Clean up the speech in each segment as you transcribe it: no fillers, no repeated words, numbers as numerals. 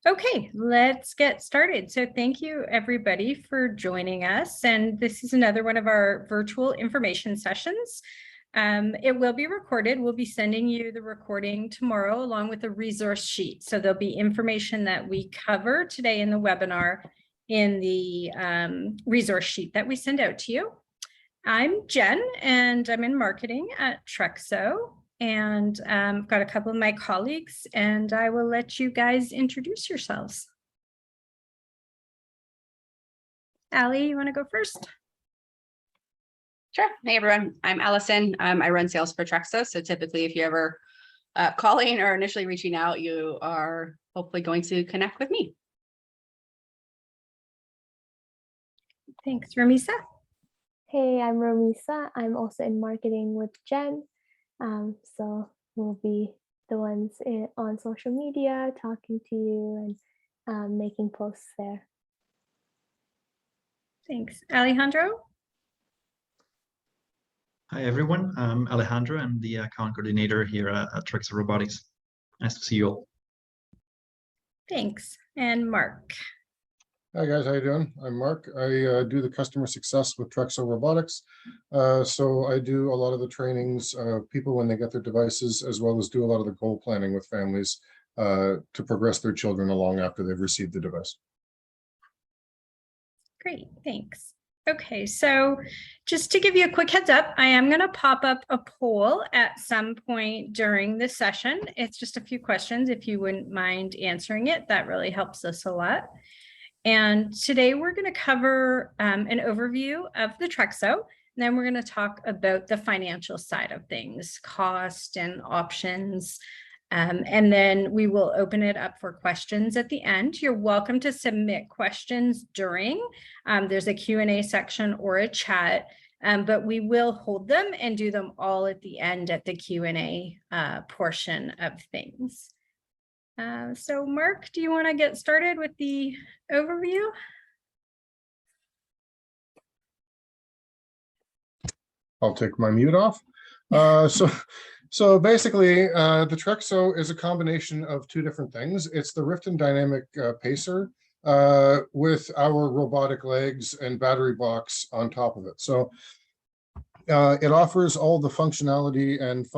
Okay, let's get started. So thank you everybody for joining us. And this is another one of our virtual information sessions. It will be recorded. We'll be sending you the recording tomorrow along with a resource sheet. So there'll be information that we cover today in the webinar in the resource sheet that we send out to you. I'm Jen and I'm in marketing at Trexo. And I've got a couple of my colleagues and I will let you guys introduce yourselves. Allie, you want to go first? Sure. Hey, everyone. I'm Allison. I run sales for Trexo. So typically, if you're ever calling or initially reaching out, you are hopefully going to connect with me. Thanks, Ramisa. Hey, I'm Ramisa. I'm also in marketing with Jen. So we'll be the ones on social media talking to you and making posts there. Thanks. Alejandro? Hi, everyone. I'm Alejandro. I'm the account coordinator here at Trexo Robotics. Nice to see you all. Thanks. And Mark? Hi guys, how you doing? I'm Mark. I do the customer success with Trexo Robotics. So I do a lot of the trainings, people when they get their devices, as well as do a lot of the goal planning with families to progress their children along after they've received the device. Great, thanks. Okay, so just to give you a quick heads up, I am going to pop up a poll at some point during the session. It's just a few questions. If you wouldn't mind answering it, that really helps us a lot. And today we're going to cover an overview of the Trexo, and then we're going to talk about the financial side of things, cost and options. And then we will open it up for questions at the end. You're welcome to submit questions during. There's a Q&A section or a chat, but we will hold them and do them all at the end at the Q&A portion of things. So Mark, do you want to get started with the overview? I'll take my mute off. So basically, the Trexo is a combination of two different things. It's the Riften Dynamic Pacer with our robotic legs and battery box on top of it. So it offers all the functionality and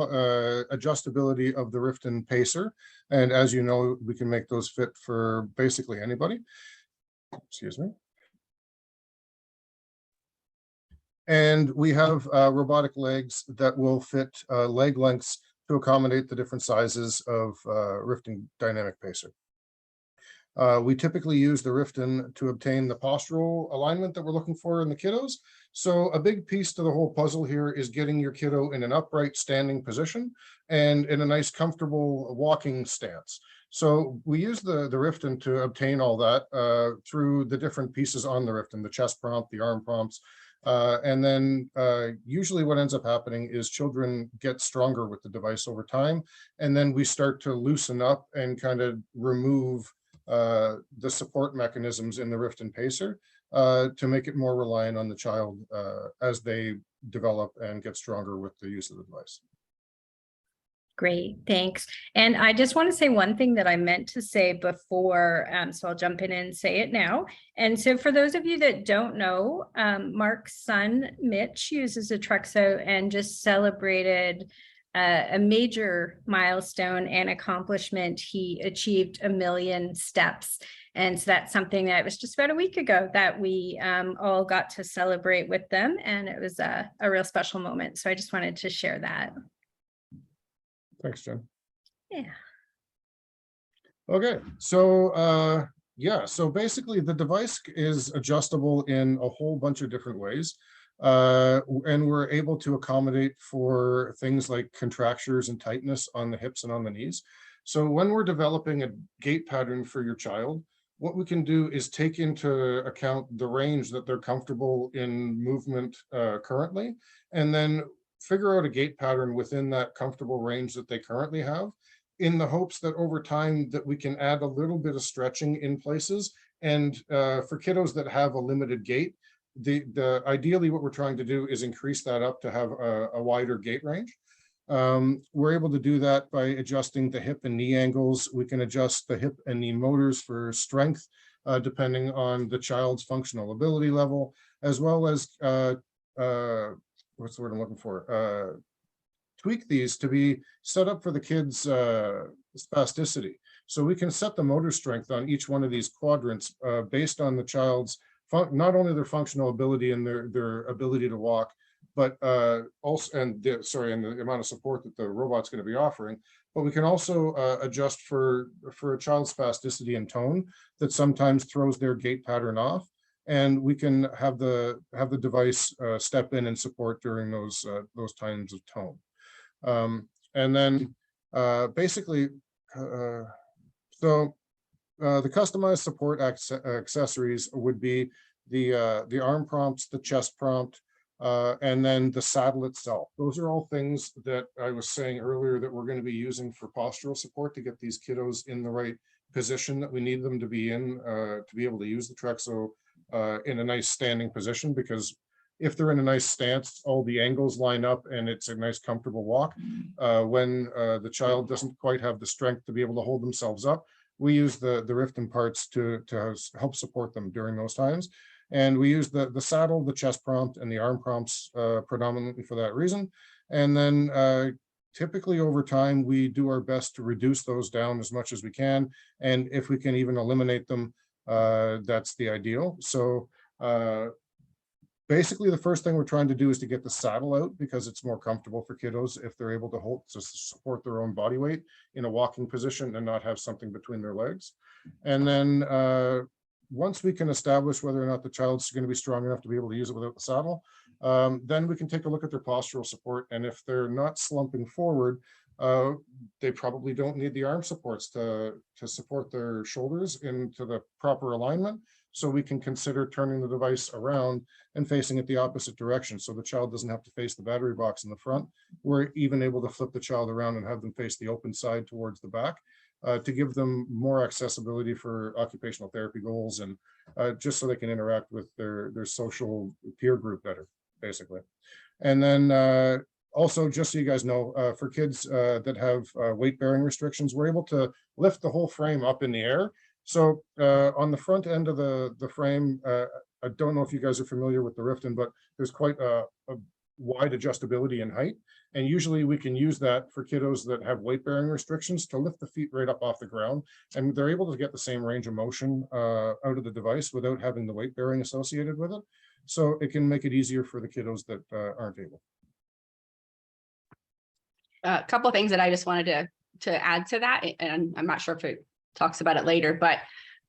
adjustability of the Riften Pacer. And as you know, we can make those fit for basically anybody. Excuse me. And we have robotic legs that will fit leg lengths to accommodate the different sizes of Riften Dynamic Pacer. We typically use the Riften to obtain the postural alignment that we're looking for in the kiddos. So a big piece to the whole puzzle here is getting your kiddo in an upright standing position and in a nice comfortable walking stance. So we use the Riften to obtain all that through the different pieces on the Riften, the chest prompt, the arm prompts. And then usually what ends up happening is children get stronger with the device over time. And then we start to loosen up and kind of remove the support mechanisms in the Riften Pacer to make it more reliant on the child as they develop and get stronger with the use of the device. Great, thanks. And I just want to say one thing that I meant to say before, so I'll jump in and say it now. And so for those of you that don't know, Mark's son, Mitch, uses a Trexo and just celebrated a major milestone and accomplishment. He achieved 1 million steps. And so that's something that was just about a week ago that we all got to celebrate with them. And it was a real special moment. So I just wanted to share that. Thanks, Jen. Yeah. Okay, so yeah, so basically the device is adjustable in a whole bunch of different ways. And we're able to accommodate for things like contractures and tightness on the hips and on the knees. So when we're developing a gait pattern for your child, what we can do is take into account the range that they're comfortable in movement currently, and then figure out a gait pattern within that comfortable range that they currently have, in the hopes that over time that we can add a little bit of stretching in places. And for kiddos that have a limited gait, ideally what we're trying to do is increase that up to have a wider gait range. We're able to do that by adjusting the hip and knee angles. We can adjust the hip and knee motors for strength, depending on the child's functional ability level, as well as what's the word I'm looking for? Tweak these to be set up for the kids' spasticity. So we can set the motor strength on each one of these quadrants based on the child's not only their functional ability and their ability to walk, but also and the amount of support that the robot's going to be offering. But we can also adjust for a child's spasticity and tone that sometimes throws their gait pattern off, and we can have the device step in and support during those times of tone. And then basically, the customized support accessories would be the arm prompts, the chest prompt, and then the saddle itself. Those are all things that I was saying earlier that we're going to be using for postural support to get these kiddos in the right position that we need them to be in to be able to use the Trexo in a nice standing position, because if they're in a nice stance, all the angles line up and it's a nice comfortable walk. When the child doesn't quite have the strength to be able to hold themselves up, we use the Riften parts to help support them during those times. And we use the saddle, the chest prompt, and the arm prompts predominantly for that reason. And then typically over time, we do our best to reduce those down as much as we can. And if we can even eliminate them, that's the ideal. So basically, the first thing we're trying to do is to get the saddle out, because it's more comfortable for kiddos if they're able to support their own body weight in a walking position and not have something between their legs. And then once we can establish whether or not the child's going to be strong enough to be able to use it without the saddle, then we can take a look at their postural support. And if they're not slumping forward, they probably don't need the arm supports to support their shoulders into the proper alignment. So we can consider turning the device around and facing it the opposite direction, so the child doesn't have to face the battery box in the front. We're even able to flip the child around and have them face the open side towards the back to give them more accessibility for occupational therapy goals, and just so they can interact with their social peer group better, basically. And then also, just so you guys know, for kids that have weight-bearing restrictions, we're able to lift the whole frame up in the air. So on the front end of the frame, I don't know if you guys are familiar with the Riften, but there's quite a wide adjustability in height. And usually we can use that for kiddos that have weight-bearing restrictions to lift the feet right up off the ground. And they're able to get the same range of motion out of the device without having the weight-bearing associated with it. So it can make it easier for the kiddos that aren't able. A couple of things that I just wanted to add to that, and I'm not sure if it talks about it later, but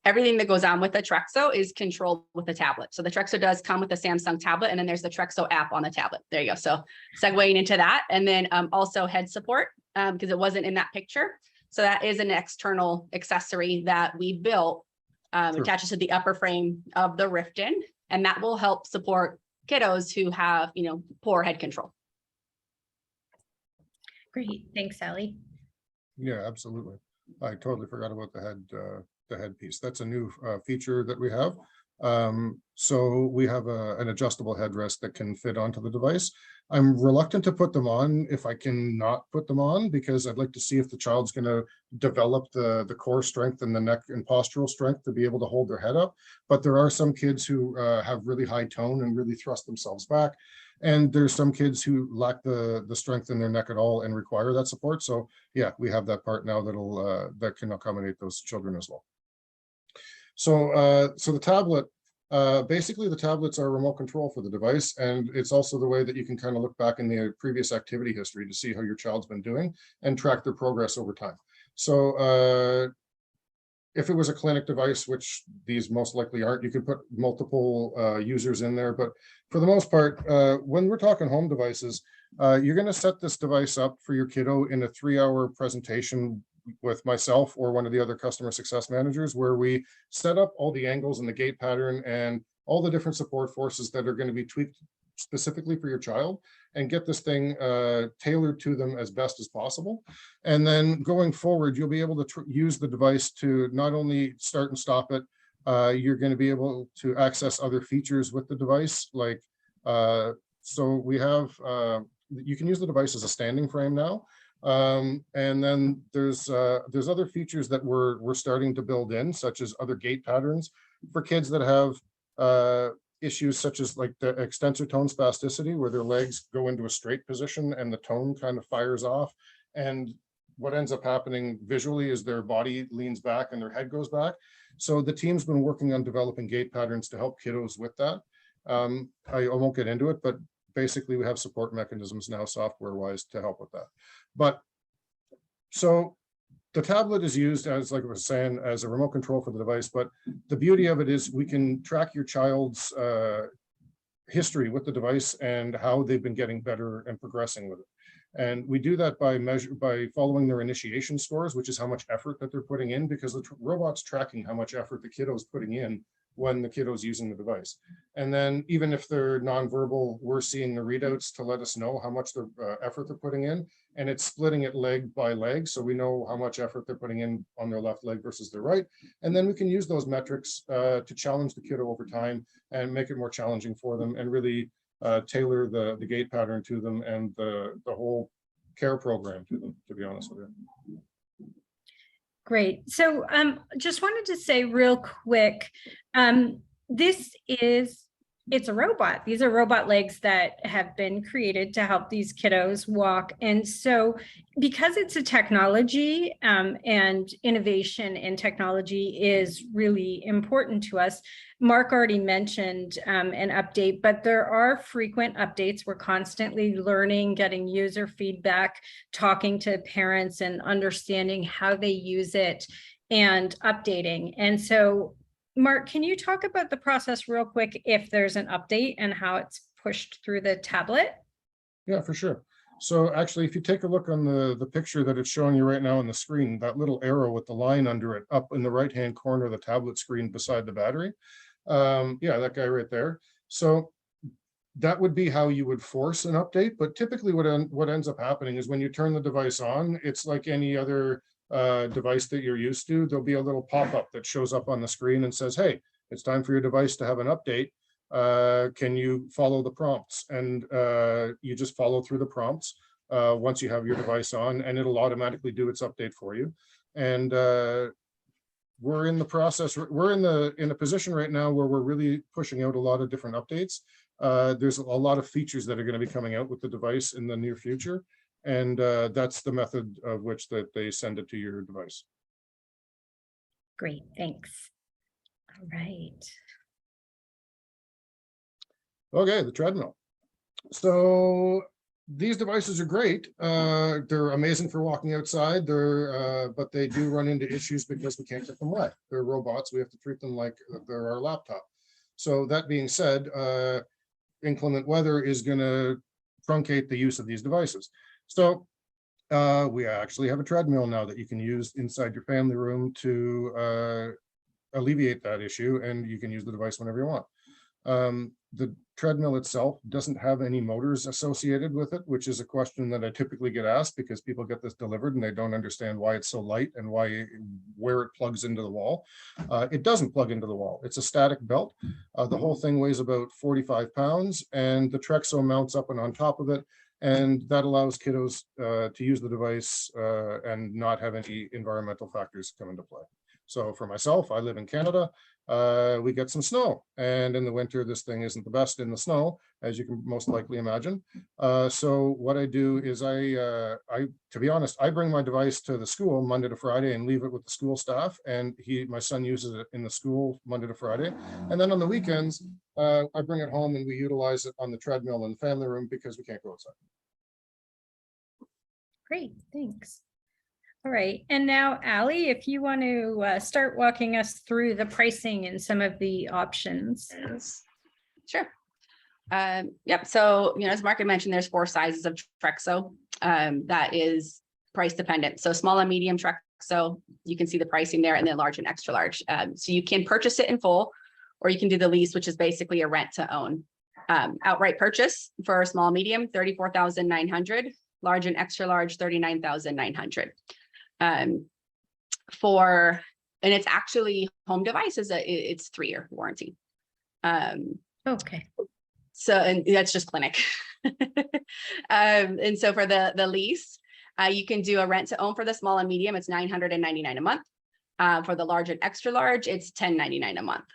everything that goes on with the Trexo is controlled with the tablet. So the Trexo does come with a Samsung tablet, and then there's the Trexo app on the tablet. There you go. So segueing into that, and then also head support, because it wasn't in that picture. So that is an external accessory that we built, attaches to the upper frame of the Riften, and that will help support kiddos who have, poor head control. Great, thanks, Sally. Yeah, absolutely. I totally forgot about the head piece. That's a new feature that we have. So we have an adjustable headrest that can fit onto the device. I'm reluctant to put them on if I can not put them on, because I'd like to see if the child's going to develop the core strength and the neck and postural strength to be able to hold their head up. But there are some kids who have really high tone and really thrust themselves back. And there's some kids who lack the strength in their neck at all and require that support. So yeah, we have that part now that can accommodate those children as well. So so the tablet, basically the tablets are remote control for the device, and it's also the way that you can kind of look back in the previous activity history to see how your child's been doing and track their progress over time. So if it was a clinic device, which these most likely aren't, you could put multiple users in there. But for the most part, when we're talking home devices, you're going to set this device up for your kiddo in a 3-hour presentation with myself or one of the other customer success managers, where we set up all the angles and the gait pattern and all the different support forces that are going to be tweaked specifically for your child, and get this thing tailored to them as best as possible. And then going forward, you'll be able to use the device to not only start and stop it, you're going to be able to access other features with the device. Like, so we have you can use the device as a standing frame now. And then there's other features that we're starting to build in, such as other gait patterns for kids that have issues such as like the extensor tone spasticity, where their legs go into a straight position and the tone kind of fires off. And what ends up happening visually is their body leans back and their head goes back. So the team's been working on developing gait patterns to help kiddos with that. I won't get into it, but basically we have support mechanisms now software wise to help with that. But so the tablet is used as, like I was saying, as a remote control for the device, but the beauty of it is we can track your child's history with the device and how they've been getting better and progressing with it. And we do that by following their initiation scores, which is how much effort that they're putting in, because the robot's tracking how much effort the kiddo's putting in when the kiddo's using the device. And then even if they're nonverbal, we're seeing the readouts to let us know how much effort they're putting in. And it's splitting it leg by leg. So we know how much effort they're putting in on their left leg versus their right. And then we can use those metrics to challenge the kiddo over time and make it more challenging for them and really tailor the gait pattern to them and the whole care program to them, to be honest with you. Great. So just wanted to say real quick, it's a robot. These are robot legs that have been created to help these kiddos walk. And so because it's a technology and innovation in technology is really important to us, Mark already mentioned an update, but there are frequent updates. We're constantly learning, getting user feedback, talking to parents and understanding how they use it and updating. And so Mark, can you talk about the process real quick if there's an update and how it's pushed through the tablet? Yeah, for sure. So actually, if you take a look on the picture that it's showing you right now on the screen, that little arrow with the line under it up in the right-hand corner of the tablet screen beside the battery. Yeah, that guy right there. So that would be how you would force an update. But typically what ends up happening is when you turn the device on, it's like any other device that you're used to. There'll be a little pop-up that shows up on the screen and says, hey, it's time for your device to have an update. Can you follow the prompts? And you just follow through the prompts once you have your device on, and it'll automatically do its update for you. And we're in the process, we're in a position right now where we're really pushing out a lot of different updates. There's a lot of features that are going to be coming out with the device in the near future. And that's the method of which that they send it to your device. Great, thanks. All right. Okay, the treadmill. So these devices are great. They're amazing for walking outside. But they do run into issues because we can't get them wet. They're robots. We have to treat them like they're our laptop. So that being said, inclement weather is going to truncate the use of these devices. So we actually have a treadmill now that you can use inside your family room to alleviate that issue, and you can use the device whenever you want. The treadmill itself doesn't have any motors associated with it, which is a question that I typically get asked because people get this delivered and they don't understand why it's so light and where it plugs into the wall. It doesn't plug into the wall. It's a static belt. The whole thing weighs about 45 pounds, and the Trexo mounts up and on top of it. And that allows kiddos to use the device and not have any environmental factors come into play. So for myself, I live in Canada. We get some snow, and in the winter, this thing isn't the best in the snow, as you can most likely imagine. So what I do is to be honest, I bring my device to the school Monday to Friday and leave it with the school staff, and my son uses it in the school Monday to Friday. And then on the weekends, I bring it home and we utilize it on the treadmill in the family room because we can't go outside. Great, thanks. All right, and now Allie, if you want to start walking us through the pricing and some of the options. Sure. Yep. So, as Mark had mentioned, there's 4 sizes of Trexo that is price dependent. So small and medium Trexo, you can see the pricing there, and then large and extra large. So you can purchase it in full, or you can do the lease, which is basically a rent to own. Outright purchase for a small, medium, $34,900, large and extra large, $39,900. And it's actually home devices. It's 3-year warranty. Okay. So, and that's just clinic. And so for the lease, you can do a rent to own for the small and medium. It's $999 a month. For the large and extra large, it's $1099 a month.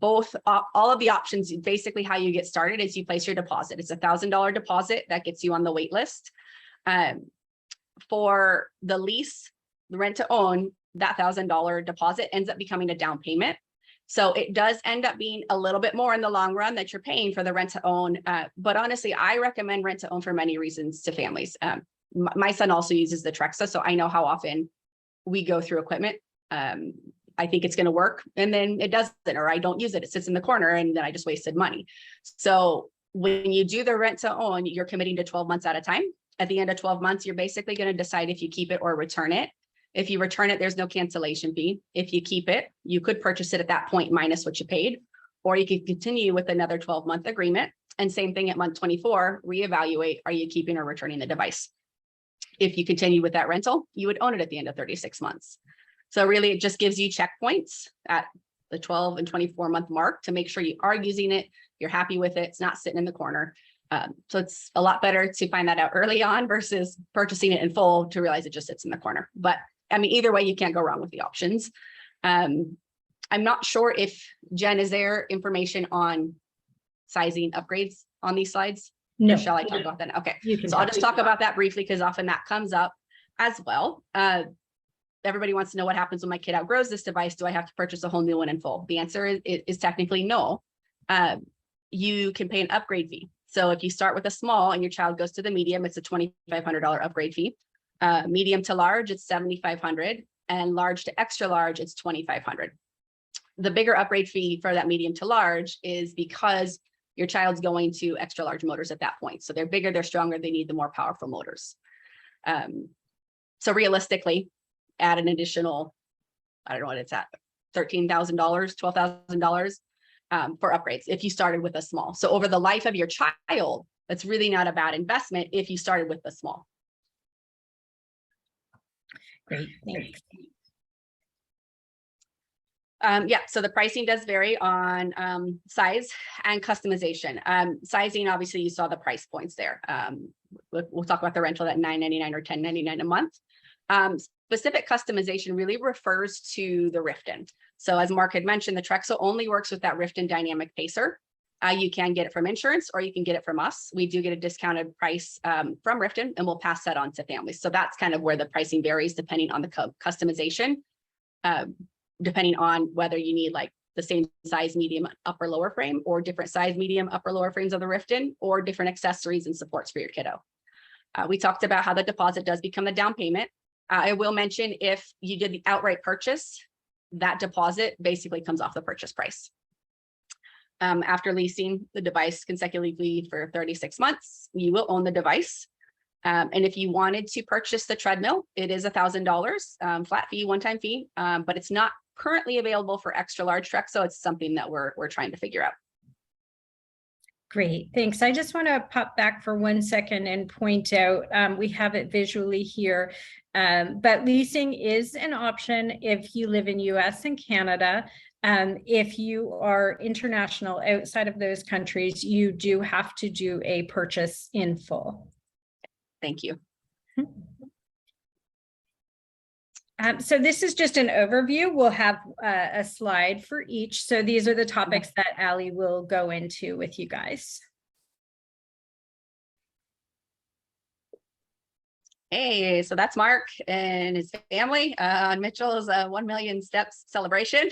All of the options, basically how you get started is you place your deposit. It's $1,000 deposit that gets you on the wait list. For the lease, the rent to own, that $1,000 deposit ends up becoming a down payment. So it does end up being a little bit more in the long run that you're paying for the rent to own. But honestly, I recommend rent to own for many reasons to families. My son also uses the Trexo, so I know how often we go through equipment. I think it's going to work, and then it doesn't, or I don't use it. It sits in the corner, and then I just wasted money. So when you do the rent to own, you're committing to 12 months at a time. At the end of 12 months, you're basically going to decide if you keep it or return it. If you return it, there's no cancellation fee. If you keep it, you could purchase it at that point minus what you paid, or you could continue with another 12-month agreement. And same thing at month 24, reevaluate, are you keeping or returning the device? If you continue with that rental, you would own it at the end of 36 months. So really, it just gives you checkpoints at the 12 and 24 month mark to make sure you are using it, you're happy with it, it's not sitting in the corner. So it's a lot better to find that out early on versus purchasing it in full to realize it just sits in the corner. But I mean, either way, you can't go wrong with the options. I'm not sure if Jen, is there information on sizing upgrades on these slides? No. Or shall I talk about that? Okay, You can so I'll just talk about that briefly because often that comes up as well. Everybody wants to know what happens when my kid outgrows this device. Do I have to purchase a whole new one in full? The answer is technically no. You can pay an upgrade fee. So if you start with a small and your child goes to the medium, it's a $2,500 upgrade fee. Medium to large, it's $7,500, and large to extra large, it's $2,500. The bigger upgrade fee for that medium to large is because your child's going to extra large motors at that point. So they're bigger, they're stronger, they need the more powerful motors. So realistically, add an additional, I don't know what it's at, $13,000, $12,000 for upgrades if you started with a small. So over the life of your child, that's really not a bad investment if you started with a small. Great, thanks. Yeah, so the pricing does vary on size and customization. Sizing, obviously, you saw the price points there. We'll talk about the rental at $999 or $1099 a month. Specific customization really refers to the Riften. So as Mark had mentioned, the Trexo only works with that Riften dynamic pacer. You can get it from insurance or you can get it from us. We do get a discounted price from Riften, and we'll pass that on to families. So that's kind of where the pricing varies depending on the customization, depending on whether you need like the same size medium upper lower frame or different size medium upper lower frames of the Riften, or different accessories and supports for your kiddo. We talked about how the deposit does become the down payment. I will mention if you did the outright purchase, that deposit basically comes off the purchase price. After leasing the device consecutively for 36 months, you will own the device. And if you wanted to purchase the treadmill, it is $1,000 flat fee, one-time fee, but it's not currently available for extra large Trexo. So it's something that we're trying to figure out. Great, thanks. I just want to pop back for 1 second and point out, we have it visually here, but leasing is an option if you live in US and Canada. If you are international outside of those countries, you do have to do a purchase in full. Thank you. So this is just an overview. We'll have a slide for each. So these are the topics that Ali will go into with you guys. Hey, so that's Mark and his family on Mitchell's 1 million steps celebration.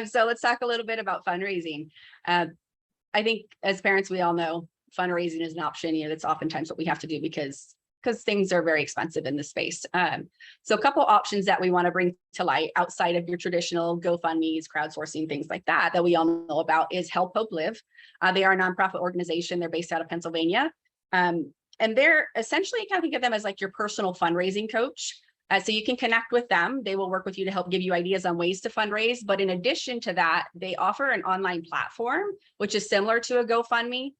So let's talk a little bit about fundraising. I think as parents, we all know fundraising is an option. You know, that's oftentimes what we have to do because things are very expensive in this space. So a couple options that we want to bring to light outside of your traditional GoFundMe's, crowdsourcing, things like that we all know about is Help Hope Live. They are a nonprofit organization. They're based out of Pennsylvania. And they're essentially, kind of think of them as like your personal fundraising coach. So you can connect with them. They will work with you to help give you ideas on ways to fundraise. But in addition to that, they offer an online platform, which is similar to a GoFundMe.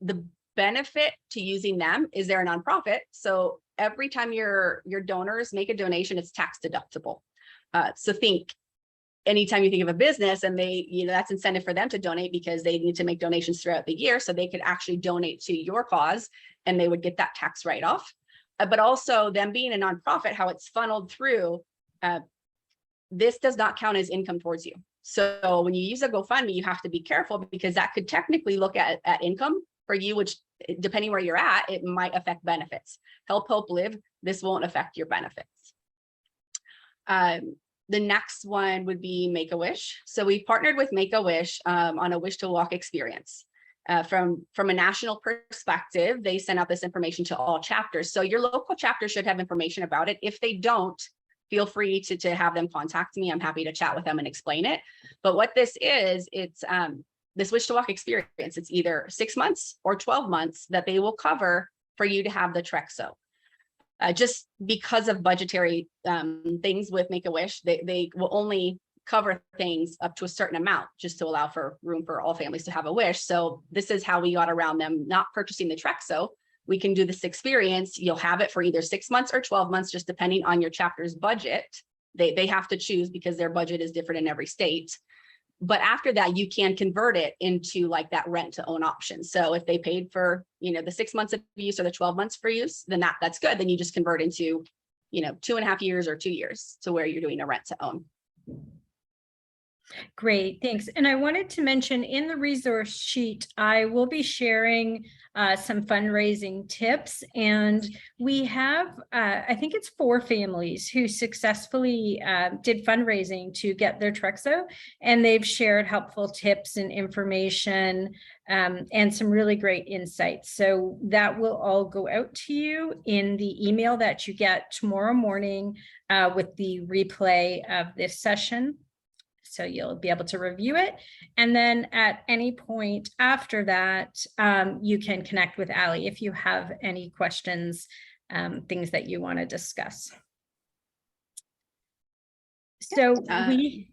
The benefit to using them is they're a nonprofit. So every time your donors make a donation, it's tax deductible. So think anytime you think of a business and they, that's incentive for them to donate because they need to make donations throughout the year. So they could actually donate to your cause and they would get that tax write-off. But also them being a nonprofit, how it's funneled through, this does not count as income towards you. So when you use a GoFundMe, you have to be careful because that could technically look at income for you, which depending where you're at, it might affect benefits. Help Hope Live, this won't affect your benefits. The next one would be Make-A-Wish. So we partnered with Make-A-Wish on a Wish to Walk experience. From a national perspective, they send out this information to all chapters. So your local chapter should have information about it. If they don't, feel free to have them contact me. I'm happy to chat with them and explain it. But what this is, it's this Wish to Walk experience. It's either 6 months or 12 months that they will cover for you to have the Trexo. Just because of budgetary things with Make-A-Wish, they will only cover things up to a certain amount just to allow for room for all families to have a wish. So this is how we got around them not purchasing the Trexo. We can do this experience. You'll have it for either 6 months or 12 months, just depending on your chapter's budget. They have to choose because their budget is different in every state. But after that, you can convert it into like that rent to own option. So if they paid for, the 6 months of use or the 12 months for use, then that's good. Then you just convert into, 2.5 years or 2 years to where you're doing a rent to own. Great, thanks. And I wanted to mention in the resource sheet, I will be sharing some fundraising tips. And we have, I think it's 4 families who successfully did fundraising to get their Trexo. And they've shared helpful tips and information and some really great insights. So that will all go out to you in the email that you get tomorrow morning with the replay of this session. So you'll be able to review it. And then at any point after that, you can connect with Ali if you have any questions, things that you want to discuss. So I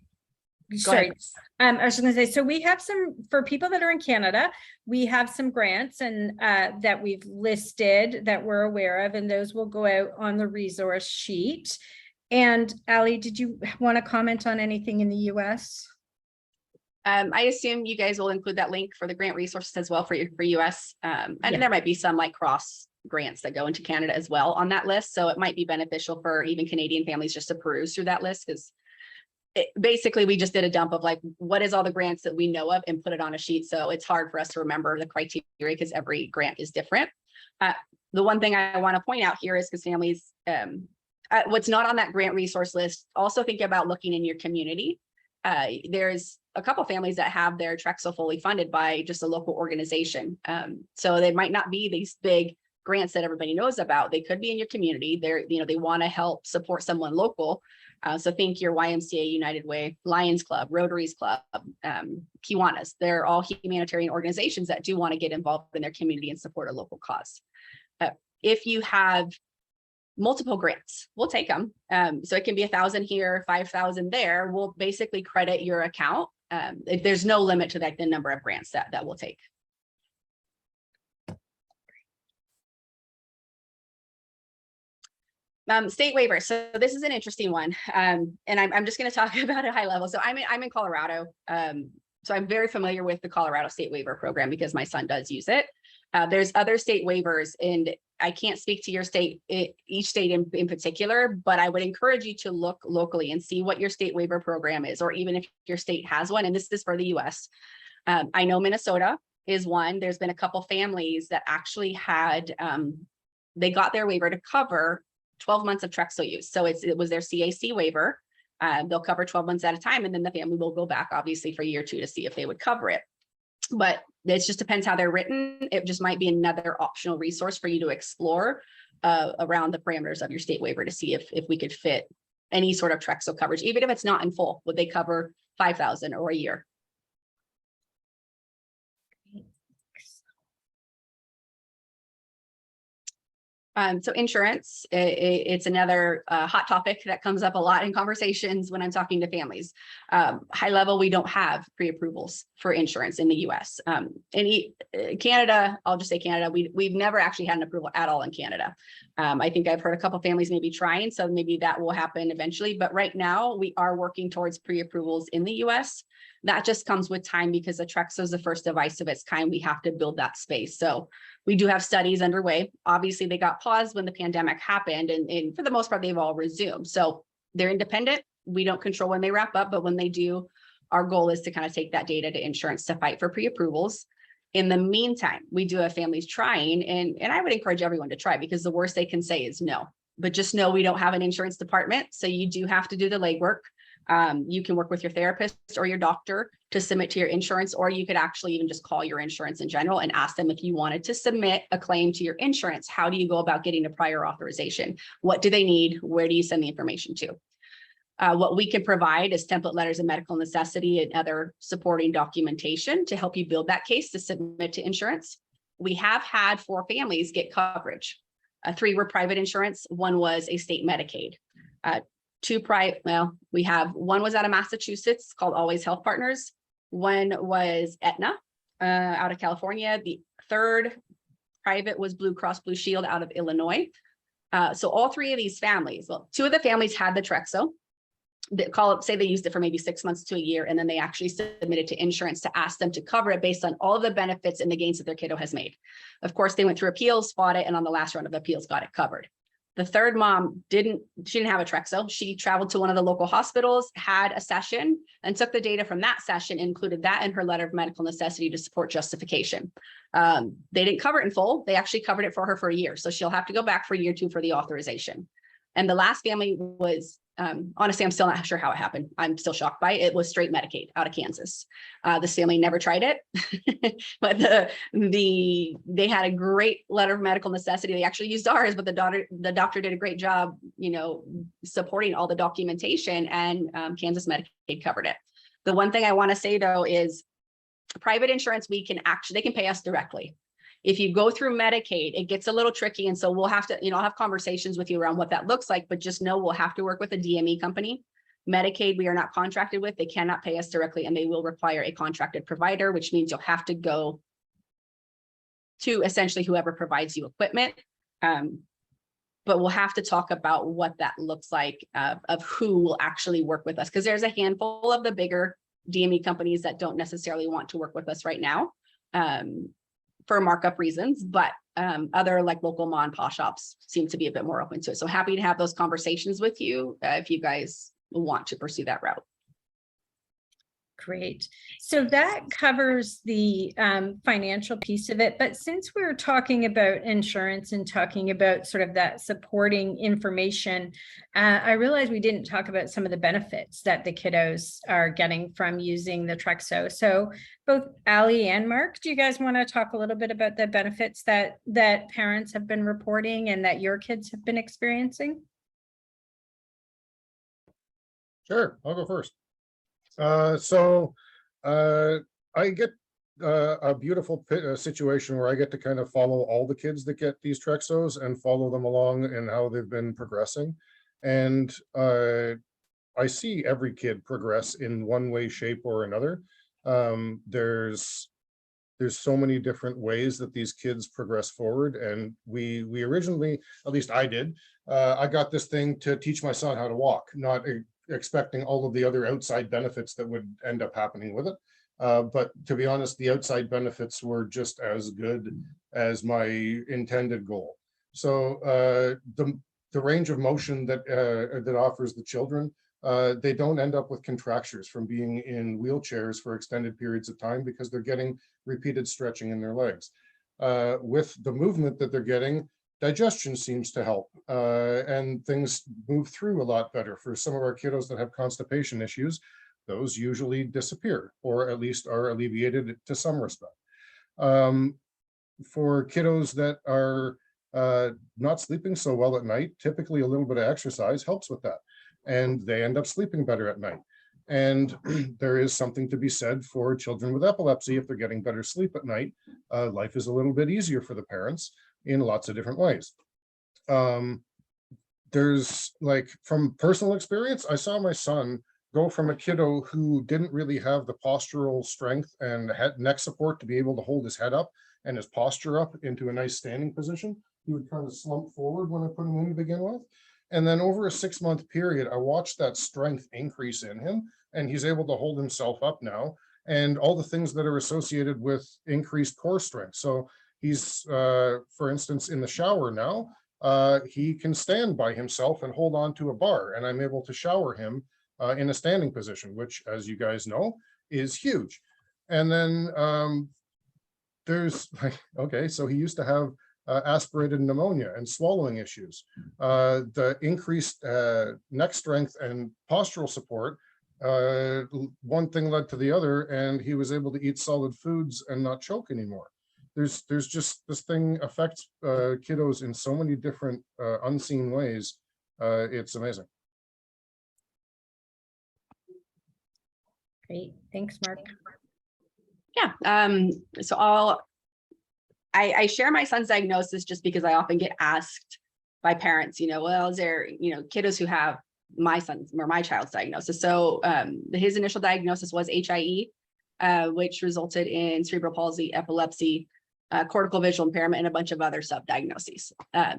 was just going to say, so we have some, for people that are in Canada, we have some grants and that we've listed that we're aware of, and those will go out on the resource sheet. And Ali, did you want to comment on anything in the US? I assume you guys will include that link for the grant resources as well for US. And there might be some like cross grants that go into Canada as well on that list. So it might be beneficial for even Canadian families just to peruse through that list, because basically we just did a dump of like, what is all the grants that we know of and put it on a sheet. So it's hard for us to remember the criteria because every grant is different. The one thing I want to point out here is because families, what's not on that grant resource list, also think about looking in your community. There's a couple families that have their Trexo fully funded by just a local organization. So they might not be these big grants that everybody knows about. They could be in your community. They want to help support someone local. So think your YMCA, United Way, Lions Club, Rotaries Club, Kiwanis. They're all humanitarian organizations that do want to get involved in their community and support a local cause. If you have multiple grants, we'll take them. So it can be 1,000 here, 5,000 there. We'll basically credit your account. There's no limit to like the number of grants that we'll take. State waivers. So this is an interesting one. And I'm just going to talk about it high level. So I'm in Colorado. So I'm very familiar with the Colorado state waiver program because my son does use it. There's other state waivers, and I can't speak to your state, each state in particular, but I would encourage you to look locally and see what your state waiver program is, or even if your state has one, and this is for the US. I know Minnesota is one. There's been a couple families that actually had, they got their waiver to cover 12 months of Trexo use. So it was their CAC waiver. They'll cover 12 months at a time, and then the family will go back obviously for a year or two to see if they would cover it. But it just depends how they're written. It just might be another optional resource for you to explore around the parameters of your state waiver to see if we could fit any sort of Trexo coverage, even if it's not in full. Would they cover 5,000 or a year? So insurance, it's another hot topic that comes up a lot in conversations when I'm talking to families. High level, we don't have pre-approvals for insurance in the US. Canada, I'll just say Canada, we've never actually had an approval at all in Canada. I think I've heard a couple families maybe trying, so maybe that will happen eventually. But right now we are working towards pre-approvals in the US. That just comes with time because the Trexo is the first device of its kind. We have to build that space. So we do have studies underway. Obviously, they got paused when the pandemic happened, and for the most part, they've all resumed. So they're independent. We don't control when they wrap up, but when they do, our goal is to kind of take that data to insurance to fight for pre-approvals. In the meantime, we do have families trying, and I would encourage everyone to try, because the worst they can say is no. But just know we don't have an insurance department, so you do have to do the legwork. You can work with your therapist or your doctor to submit to your insurance, or you could actually even just call your insurance in general and ask them if you wanted to submit a claim to your insurance. How do you go about getting a prior authorization? What do they need? Where do you send the information to? What we can provide is template letters of medical necessity and other supporting documentation to help you build that case to submit to insurance. We have had 4 families get coverage. 3 were private insurance, 1 was a state Medicaid. 2 private, well, we have 1 was out of Massachusetts called Always Health Partners. 1 was Aetna out of California. The 3rd private was Blue Cross Blue Shield out of Illinois. So all 3 of these families, well, 2 of the families had the Trexo. They say they used it for maybe 6 months to a year, and then they actually submitted to insurance to ask them to cover it based on all of the benefits and the gains that their kiddo has made. Of course, they went through appeals, fought it, and on the last round of appeals got it covered. The 3rd mom she didn't have a Trexo. She traveled to one of the local hospitals, had a session, and took the data from that session, included that in her letter of medical necessity to support justification. They didn't cover it in full. They actually covered it for her for a year. So she'll have to go back for year 2 for the authorization. And the last family was, honestly, I'm still not sure how it happened. I'm still shocked by it. It was straight Medicaid out of Kansas. This family never tried it, but they had a great letter of medical necessity. They actually used ours, but the doctor did a great job, supporting all the documentation, and Kansas Medicaid covered it. The one thing I want to say though is private insurance, they can pay us directly. If you go through Medicaid, it gets a little tricky. And so we'll have to, I'll have conversations with you around what that looks like, but just know we'll have to work with a DME company. Medicaid, we are not contracted with. They cannot pay us directly, and they will require a contracted provider, which means you'll have to go to essentially whoever provides you equipment. But we'll have to talk about what that looks like of who will actually work with us, because there's a handful of the bigger DME companies that don't necessarily want to work with us right now. For markup reasons, but other like local mom and pop shops seem to be a bit more open to it. So happy to have those conversations with you if you guys want to pursue that route. Great. So that covers the financial piece of it. But since we're talking about insurance and talking about sort of that supporting information, I realized we didn't talk about some of the benefits that the kiddos are getting from using the Trexo. So both Ali and Mark, do you guys want to talk a little bit about the benefits that parents have been reporting and that your kids have been experiencing? Sure, I'll go first. So I get a beautiful situation where I get to kind of follow all the kids that get these Trexos and follow them along and how they've been progressing. And I see every kid progress in one way, shape, or another. There's so many different ways that these kids progress forward. And we originally, at least I did, I got this thing to teach my son how to walk, not expecting all of the other outside benefits that would end up happening with it. But to be honest, the outside benefits were just as good as my intended goal. So the range of motion that offers the children, they don't end up with contractures from being in wheelchairs for extended periods of time because they're getting repeated stretching in their legs. With the movement that they're getting, digestion seems to help, and things move through a lot better. For some of our kiddos that have constipation issues, those usually disappear, or at least are alleviated to some respect. For kiddos that are not sleeping so well at night, typically a little bit of exercise helps with that, and they end up sleeping better at night. And there is something to be said for children with epilepsy. If they're getting better sleep at night, life is a little bit easier for the parents in lots of different ways. there's like, from personal experience, I saw my son go from a kiddo who didn't really have the postural strength and head neck support to be able to hold his head up and his posture up into a nice standing position. He would kind of slump forward when I put him in to begin with. And then over a 6-month period, I watched that strength increase in him, and he's able to hold himself up now, and all the things that are associated with increased core strength. So he's, for instance, in the shower now, he can stand by himself and hold on to a bar, and I'm able to shower him in a standing position, which, as you guys know, is huge. And then there's like, okay, so he used to have aspirated pneumonia and swallowing issues. The increased neck strength and postural support, one thing led to the other, and he was able to eat solid foods and not choke anymore. There's just, this thing affects kiddos in so many different unseen ways. It's amazing. Great. Thanks, Mark. Yeah. So I share my son's diagnosis just because I often get asked by parents, well, is there, kiddos who have my son's or my child's diagnosis. So his initial diagnosis was HIE, which resulted in cerebral palsy, epilepsy, cortical visual impairment, and a bunch of other sub-diagnoses.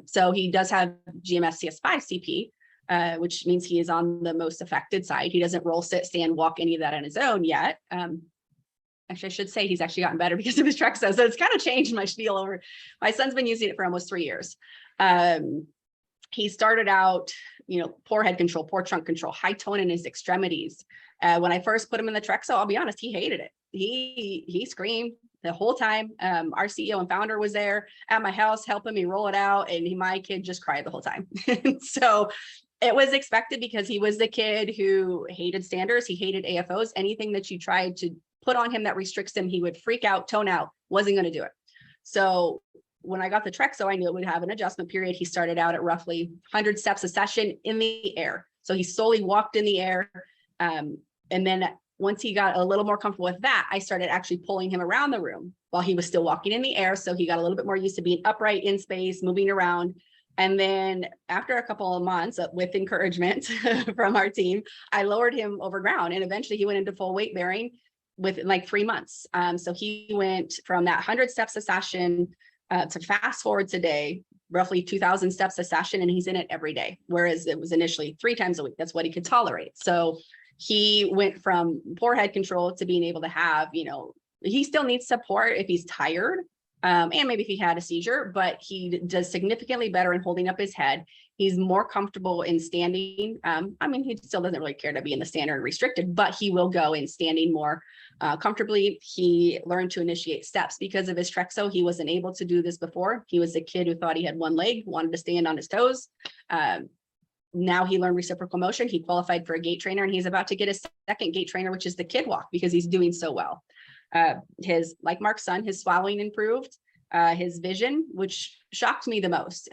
So he does have GMS-CS5 CP, which means he is on the most affected side. He doesn't roll, sit, stand, walk, any of that on his own yet. Actually, I should say he's actually gotten better because of his Trexo. So it's kind of changed my spiel over. My son's been using it for almost 3 years. He started out, poor head control, poor trunk control, high tone in his extremities. When I first put him in the Trexo, I'll be honest, he hated it. He screamed the whole time. Our CEO and founder was there at my house helping me roll it out, and my kid just cried the whole time. So it was expected because he was the kid who hated standers. He hated AFOs. Anything that you tried to put on him that restricts him, he would freak out, tone out, wasn't going to do it. So when I got the Trexo, I knew it would have an adjustment period. He started out at roughly 100 steps a session in the air. So he slowly walked in the air. And then once he got a little more comfortable with that, I started actually pulling him around the room while he was still walking in the air. So he got a little bit more used to being upright in space, moving around. And then after a couple of months with encouragement from our team, I lowered him over ground, and eventually he went into full weight bearing within like 3 months. So he went from that 100 steps a session to fast forward today, roughly 2,000 steps a session, and he's in it every day. Whereas it was initially 3 times a week. That's what he could tolerate. So he went from poor head control to being able to have, he still needs support if he's tired, and maybe if he had a seizure, but he does significantly better in holding up his head. He's more comfortable in standing. He still doesn't really care to be in the standard and restricted, but he will go in standing more comfortably. He learned to initiate steps because of his Trexo. He wasn't able to do this before. He was a kid who thought he had one leg, wanted to stand on his toes. Now he learned reciprocal motion. He qualified for a gait trainer, and he's about to get his second gait trainer, which is the kid walk, because he's doing so well. Like Mark's son, his swallowing improved, his vision, which shocked me the most.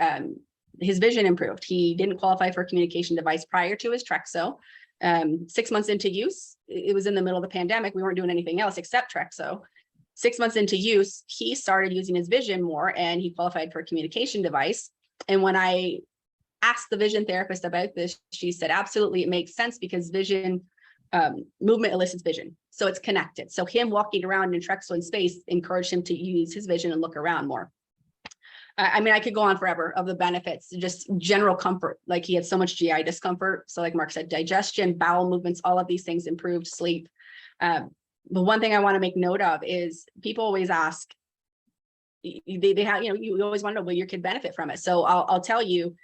His vision improved. He didn't qualify for a communication device prior to his Trexo. 6 months into use, it was in the middle of the pandemic. We weren't doing anything else except Trexo. 6 months into use, he started using his vision more, and he qualified for a communication device. And when I asked the vision therapist about this, she said, absolutely, it makes sense because vision, movement elicits vision. So it's connected. So him walking around in Trexo in space encouraged him to use his vision and look around more. I could go on forever of the benefits, just general comfort. Like he had so much GI discomfort. So like Mark said, digestion, bowel movements, all of these things improved, sleep. The one thing I want to make note of is people always ask, they have, you always want to know, will your kid benefit from it? So I'll tell you,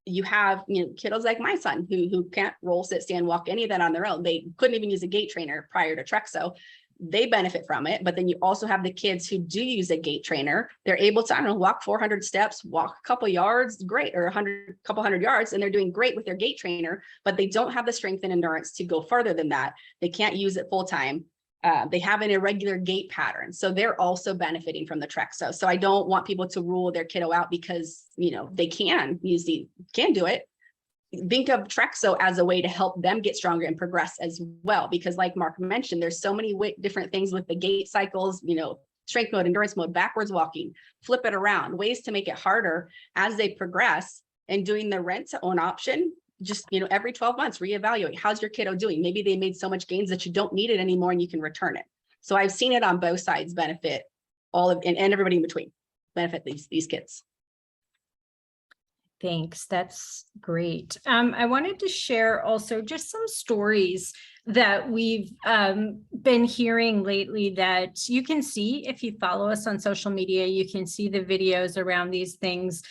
you have, kiddos like my son who can't roll, sit, stand, walk, any of that on their own. They couldn't even use a gait trainer prior to Trexo. They benefit from it. But then you also have the kids who do use a gait trainer. They're able to, walk 400 steps, walk a couple yards, great, or couple hundred yards, and they're doing great with their gait trainer, but they don't have the strength and endurance to go further than that. They can't use it full time. They have an irregular gait pattern. So they're also benefiting from the Trexo. So I don't want people to rule their kiddo out because, they can do it. Think of Trexo as a way to help them get stronger and progress as well. Because like Mark mentioned, there's so many different things with the gait cycles, strength mode, endurance mode, backwards walking, flip it around, ways to make it harder as they progress, and doing the rent to own option. Just, every 12 months, reevaluate. How's your kiddo doing? Maybe they made so much gains that you don't need it anymore and you can return it. So I've seen it on both sides benefit all of, and everybody in between benefit these kids. Thanks. That's great. I wanted to share also just some stories that we've been hearing lately that you can see if you follow us on social media. You can see the videos around these things.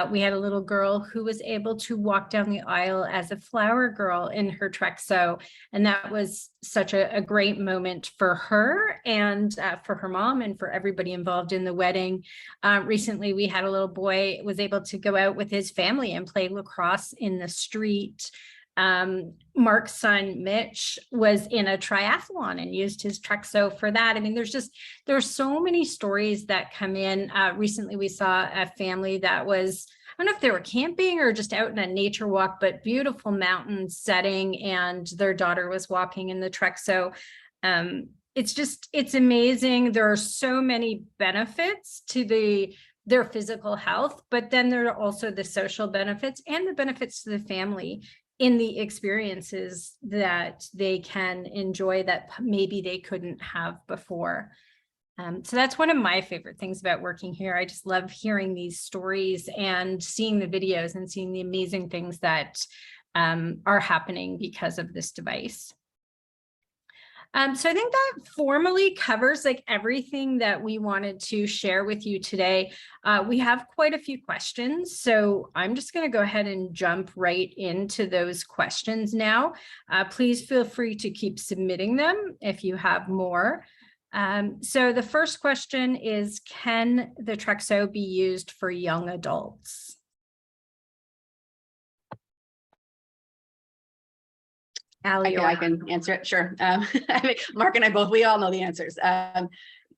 We had a little girl who was able to walk down the aisle as a flower girl in her Trexo, and that was such a great moment for her and for her mom and for everybody involved in the wedding. Recently, we had a little boy was able to go out with his family and play lacrosse in the street. Mark's son Mitch was in a triathlon and used his Trexo for that. I mean, there's so many stories that come in. Recently we saw a family that was, I don't know if they were camping or just out in a nature walk, but beautiful mountain setting, and their daughter was walking in the Trexo. It's amazing. There are so many benefits to their physical health, but then there are also the social benefits and the benefits to the family in the experiences that they can enjoy that maybe they couldn't have before. So that's one of my favorite things about working here. I just love hearing these stories and seeing the videos and seeing the amazing things that are happening because of this device. So I think that formally covers like everything that we wanted to share with you today. We have quite a few questions, so I'm just going to go ahead and jump right into those questions now. Please feel free to keep submitting them if you have more. So the first question is, can the Trexo be used for young adults? Allie, I can answer it. Sure. I mean, Mark and I both, we all know the answers.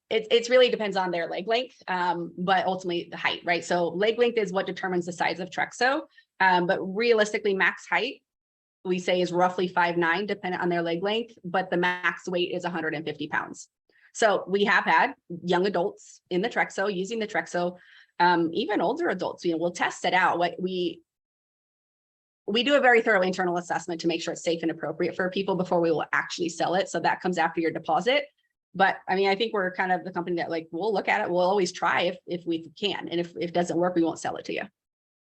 It really depends on their leg length, but ultimately the height, right? So leg length is what determines the size of Trexo. But realistically, max height, we say, is roughly 5'9", depending on their leg length, but the max weight is 150 pounds. So we have had young adults in the Trexo, using the Trexo, even older adults. We'll test it out. We do a very thorough internal assessment to make sure it's safe and appropriate for people before we will actually sell it. So that comes after your deposit. But I mean, I think we're kind of the company that we'll look at it. We'll always try if we can. And if it doesn't work, we won't sell it to you.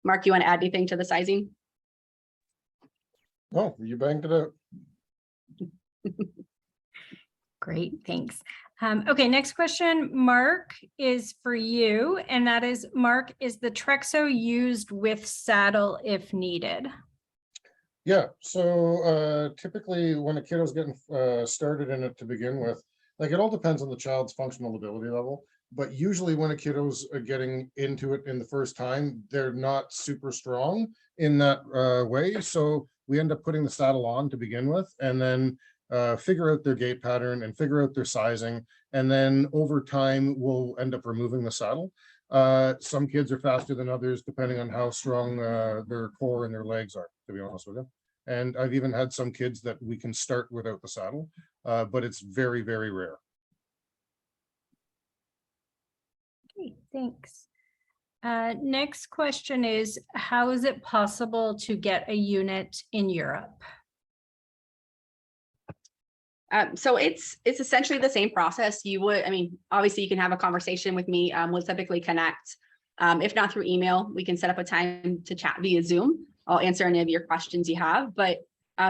Mark, you want to add anything to the sizing? No, you banged it out. Great, thanks. Okay, next question, Mark, is for you. And that is, Mark, is the Trexo used with saddle if needed? Yeah, so typically when a kiddo's getting started in it to begin with, it all depends on the child's functional ability level. But usually when a kiddo's getting into it in the first time, they're not super strong in that way. So we end up putting the saddle on to begin with, and then figure out their gait pattern and figure out their sizing. And then over time, we'll end up removing the saddle. Some kids are faster than others, depending on how strong their core and their legs are, to be honest with you. And I've even had some kids that we can start without the saddle, but it's very, very rare. Okay, thanks. Next question is, how is it possible to get a unit in Europe? So it's essentially the same process. Obviously you can have a conversation with me. We'll typically connect. If not through email, we can set up a time to chat via Zoom. I'll answer any of your questions you have, but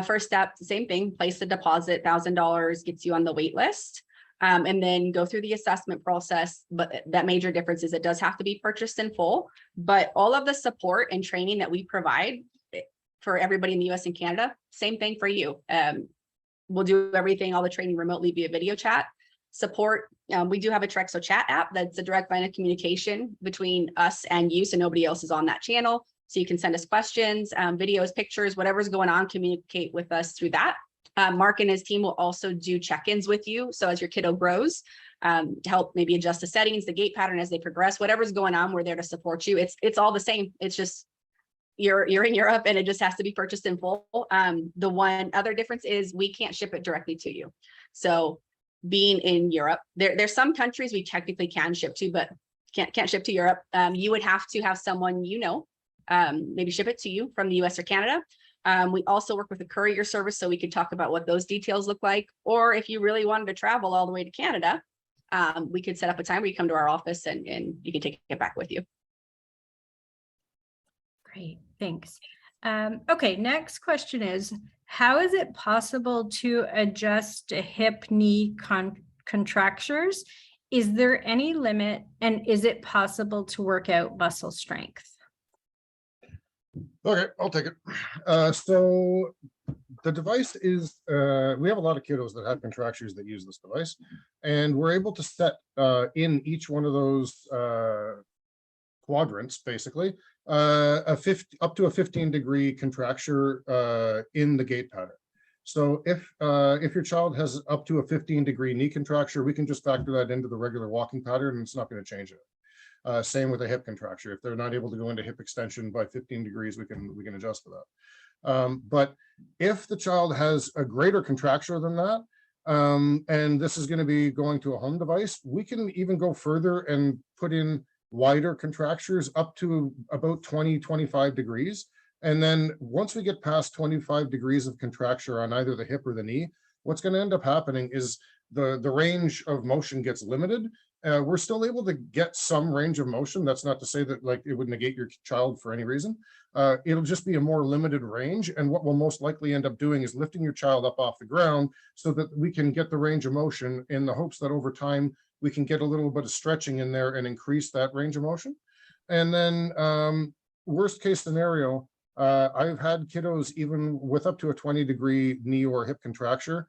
first step, same thing, place the deposit, $1,000 gets you on the wait list, and then go through the assessment process. But that major difference is it does have to be purchased in full, but all of the support and training that we provide for everybody in the US and Canada, same thing for you. We'll do everything, all the training remotely via video chat support. We do have a Trexo chat app that's a direct line of communication between us and you, so nobody else is on that channel. So you can send us questions, videos, pictures, whatever's going on, communicate with us through that. Mark and his team will also do check-ins with you. So as your kiddo grows, to help maybe adjust the settings, the gait pattern as they progress, whatever's going on, we're there to support you. It's all the same. It's just you're in Europe and it just has to be purchased in full. The one other difference is we can't ship it directly to you. So being in Europe, there's some countries we technically can ship to, but can't ship to Europe. You would have to have someone, maybe ship it to you from the US or Canada. We also work with a courier service, so we could talk about what those details look like. Or if you really wanted to travel all the way to Canada, we could set up a time where you come to our office and you can take it back with you. Great, thanks. Okay, next question is, how is it possible to adjust hip knee contractures? Is there any limit, and is it possible to work out muscle strength? Okay, I'll take it. So the device is, we have a lot of kiddos that have contractures that use this device, and we're able to set in each one of those quadrants, basically, up to a 15-degree contracture in the gait pattern. So if your child has up to a 15-degree knee contracture, we can just factor that into the regular walking pattern, and it's not going to change it. Same with a hip contracture. If they're not able to go into hip extension by 15 degrees, we can adjust for that. But if the child has a greater contracture than that, and this is going to be going to a home device, we can even go further and put in wider contractures up to about 20-25 degrees. And then once we get past 25 degrees of contracture on either the hip or the knee, what's going to end up happening is the range of motion gets limited. We're still able to get some range of motion. That's not to say that like it would negate your child for any reason. It'll just be a more limited range. And what we'll most likely end up doing is lifting your child up off the ground so that we can get the range of motion, in the hopes that over time we can get a little bit of stretching in there and increase that range of motion. And then worst case scenario, I've had kiddos even with up to a 20-degree knee or hip contracture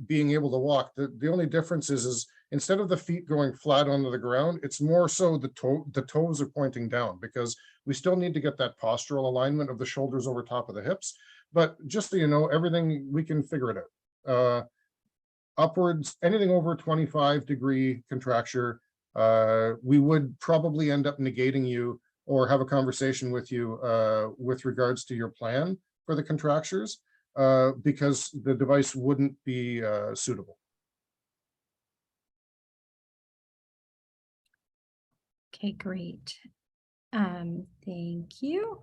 being able to walk. The only difference is instead of the feet going flat onto the ground, it's more so the toes are pointing down, because we still need to get that postural alignment of the shoulders over top of the hips. But just so you know, everything, we can figure it out. Upwards, anything over 25-degree contracture, we would probably end up negating you or have a conversation with you with regards to your plan for the contractures, because the device wouldn't be suitable. Okay, great. Thank you.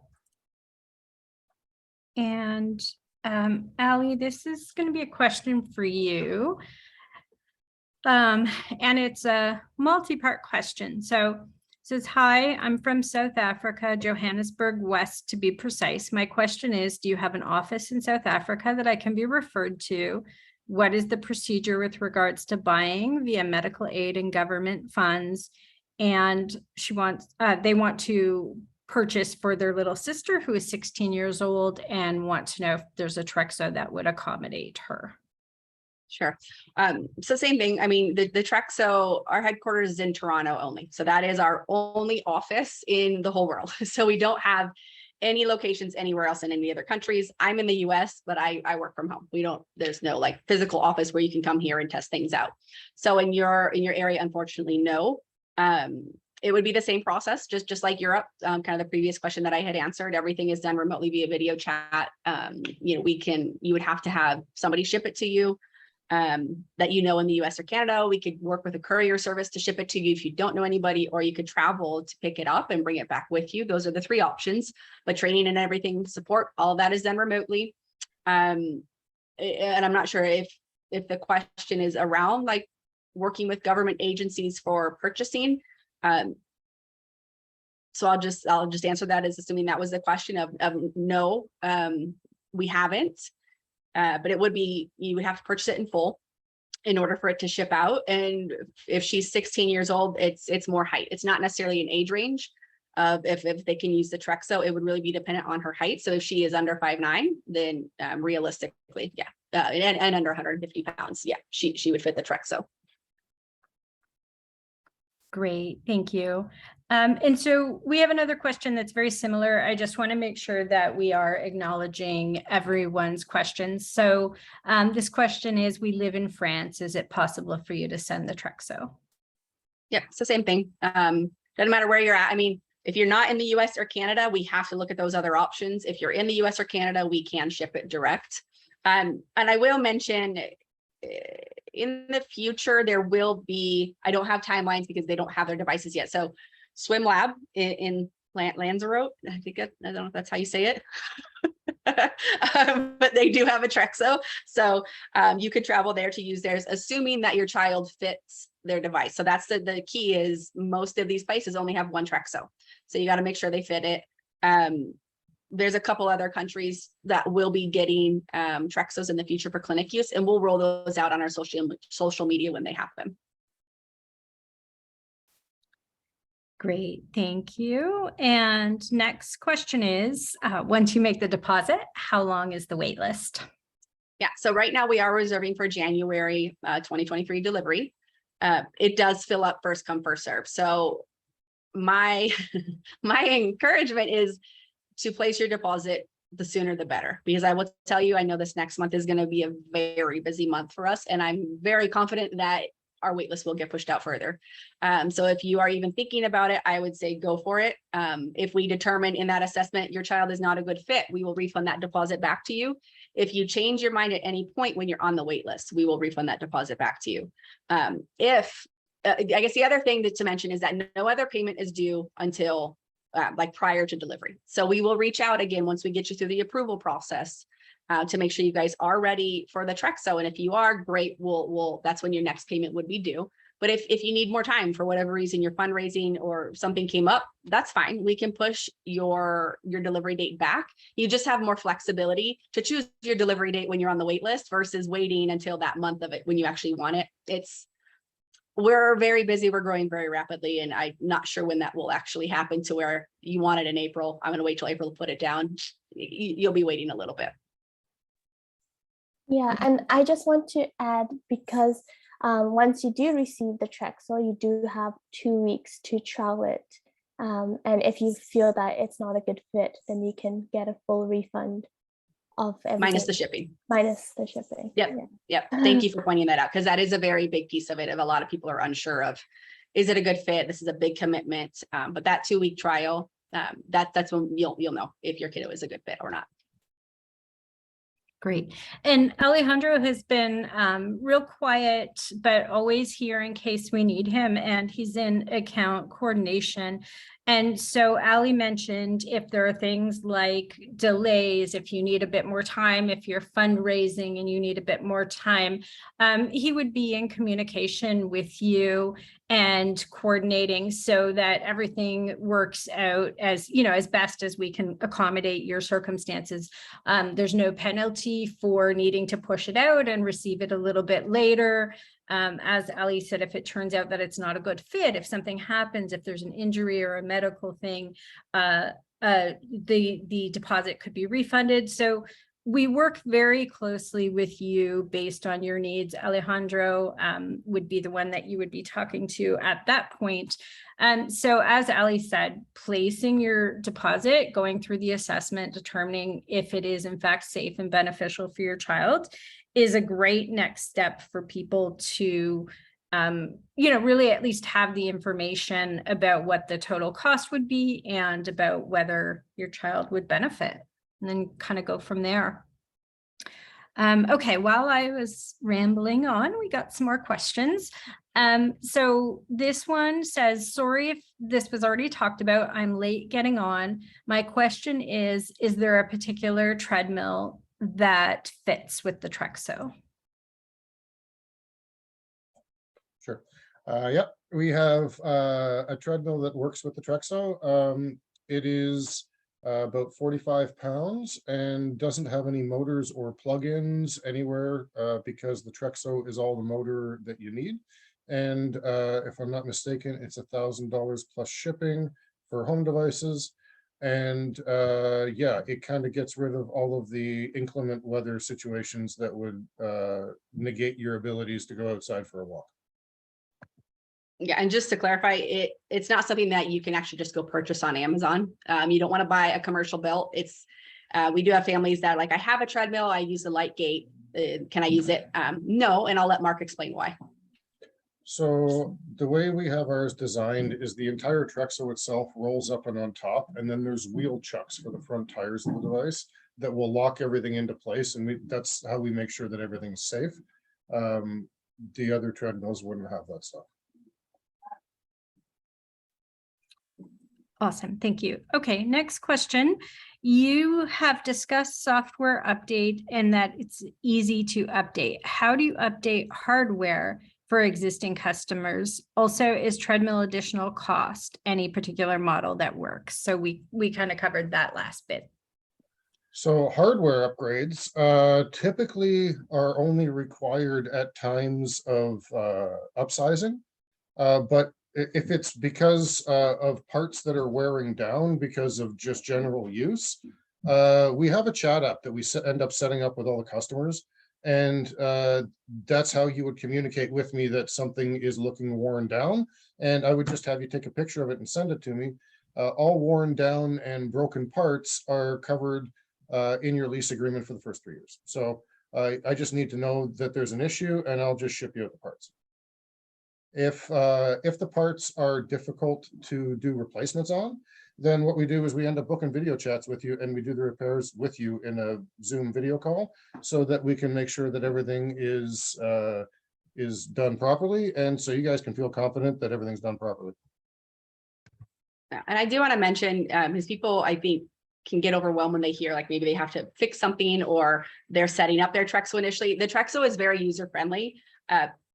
And Allie, this is going to be a question for you. And it's a multi-part question. So it says, hi, I'm from South Africa, Johannesburg West to be precise. My question is, do you have an office in South Africa that I can be referred to? What is the procedure with regards to buying via medical aid and government funds? And they want to purchase for their little sister who is 16 years old and want to know if there's a Trexo that would accommodate her. Sure. So same thing. I mean, the Trexo, our headquarters is in Toronto only. So that is our only office in the whole world. So we don't have any locations anywhere else in any other countries. I'm in the US, but I work from home. There's no like physical office where you can come here and test things out. So in your area, unfortunately, no. It would be the same process, just like Europe, kind of the previous question that I had answered. Everything is done remotely via video chat. You would have to have somebody ship it to you that in the US or Canada. We could work with a courier service to ship it to you if you don't know anybody, or you could travel to pick it up and bring it back with you. Those are the three options, but training and everything, support, all of that is done remotely. And I'm not sure if the question is around like working with government agencies for purchasing. So I'll just answer that as assuming that was the question of no, we haven't. But it would be, you would have to purchase it in full in order for it to ship out. And if she's 16 years old, it's more height. It's not necessarily an age range of if they can use the Trexo. It would really be dependent on her height. So if she is under 5'9", then realistically, yeah, and under 150 pounds, yeah, she would fit the Trexo. Great, thank you. And so we have another question that's very similar. I just want to make sure that we are acknowledging everyone's questions. So this question is, we live in France. Is it possible for you to send the Trexo? Yeah, it's the same thing. Doesn't matter where you're at. I mean, if you're not in the US or Canada, we have to look at those other options. If you're in the US or Canada, we can ship it direct. And I will mention, in the future, there will be, I don't have timelines because they don't have their devices yet. So Swim Lab in Lanzarote, I think, I don't know if that's how you say it. But they do have a Trexo. So you could travel there to use theirs, assuming that your child fits their device. So that's the key is most of these places only have one Trexo. So you got to make sure they fit it. There's a couple other countries that will be getting Trexos in the future for clinic use, and we'll roll those out on our social media when they happen. Great, thank you. And next question is, once you make the deposit, how long is the wait list? Yeah, so right now we are reserving for January 2023 delivery. It does fill up first come, first serve. So my encouragement is to place your deposit the sooner the better, because I will tell you, I know this next month is going to be a very busy month for us, and I'm very confident that our wait list will get pushed out further. So if you are even thinking about it, I would say go for it. If we determine in that assessment your child is not a good fit, we will refund that deposit back to you. If you change your mind at any point when you're on the wait list, we will refund that deposit back to you. I guess the other thing to mention is that no other payment is due until like prior to delivery. So we will reach out again once we get you through the approval process to make sure you guys are ready for the Trexo. And if you are, great, that's when your next payment would be due. But if you need more time for whatever reason, you're fundraising or something came up, that's fine. We can push your delivery date back. You just have more flexibility to choose your delivery date when you're on the wait list versus waiting until that month of it when you actually want it. We're very busy. We're growing very rapidly, and I'm not sure when that will actually happen to where you want it in April. I'm going to wait till April to put it down. You'll be waiting a little bit. Yeah, and I just want to add, because once you do receive the Trexo, you do have 2 weeks to trial it. And if you feel that it's not a good fit, then you can get a full refund of everything. Minus the shipping. Minus the shipping. Yep. Yeah. Yep. Thank you for pointing that out, because that is a very big piece of it. If a lot of people are unsure of, is it a good fit? This is a big commitment. But that 2-week trial, that's when you'll know if your kiddo is a good fit or not. Great. And Alejandro has been real quiet, but always here in case we need him. And he's in account coordination. And so Ali mentioned if there are things like delays, if you need a bit more time, if you're fundraising and you need a bit more time, he would be in communication with you and coordinating so that everything works out as, as best as we can accommodate your circumstances. There's no penalty for needing to push it out and receive it a little bit later. As Ali said, if it turns out that it's not a good fit, if something happens, if there's an injury or a medical thing, the deposit could be refunded. So we work very closely with you based on your needs. Alejandro would be the one that you would be talking to at that point. So as Ali said, placing your deposit, going through the assessment, determining if it is in fact safe and beneficial for your child is a great next step for people to, really at least have the information about what the total cost would be and about whether your child would benefit, and then kind of go from there. Okay, while I was rambling on, we got some more questions. So this one says, sorry if this was already talked about, I'm late getting on. My question is there a particular treadmill that fits with the Trexo? Sure. Yeah, we have a treadmill that works with the Trexo. It is about 45 pounds and doesn't have any motors or plugins anywhere because the Trexo is all the motor that you need. And if I'm not mistaken, it's $1,000 plus shipping for home devices. And yeah, it kind of gets rid of all of the inclement weather situations that would negate your abilities to go outside for a walk. Yeah, and just to clarify, it's not something that you can actually just go purchase on Amazon. You don't want to buy a commercial belt. It's we do have families that are like, I have a treadmill, I use the light gate. Can I use it? No, and I'll let Mark explain why. So the way we have ours designed is the entire Trexo itself rolls up and on top, and then there's wheel chucks for the front tires of the device that will lock everything into place, and that's how we make sure that everything's safe. the other treadmills wouldn't have that stuff. Awesome, thank you. Okay, next question. You have discussed software update and that it's easy to update. How do you update hardware for existing customers? Also, is treadmill additional cost any particular model that works? So we kind of covered that last bit. So hardware upgrades typically are only required at times of upsizing. But if it's because of parts that are wearing down because of just general use, we have a chat app that we end up setting up with all the customers. And that's how you would communicate with me that something is looking worn down. And I would just have you take a picture of it and send it to me. All worn down and broken parts are covered in your lease agreement for the first 3 years. So I just need to know that there's an issue and I'll just ship you out the parts. If the parts are difficult to do replacements on, then what we do is we end up booking video chats with you and we do the repairs with you in a Zoom video call so that we can make sure that everything is done properly. And so you guys can feel confident that everything's done properly. And I do want to mention, because people, I think, can get overwhelmed when they hear like maybe they have to fix something or they're setting up their Trexo initially. The Trexo is very user-friendly.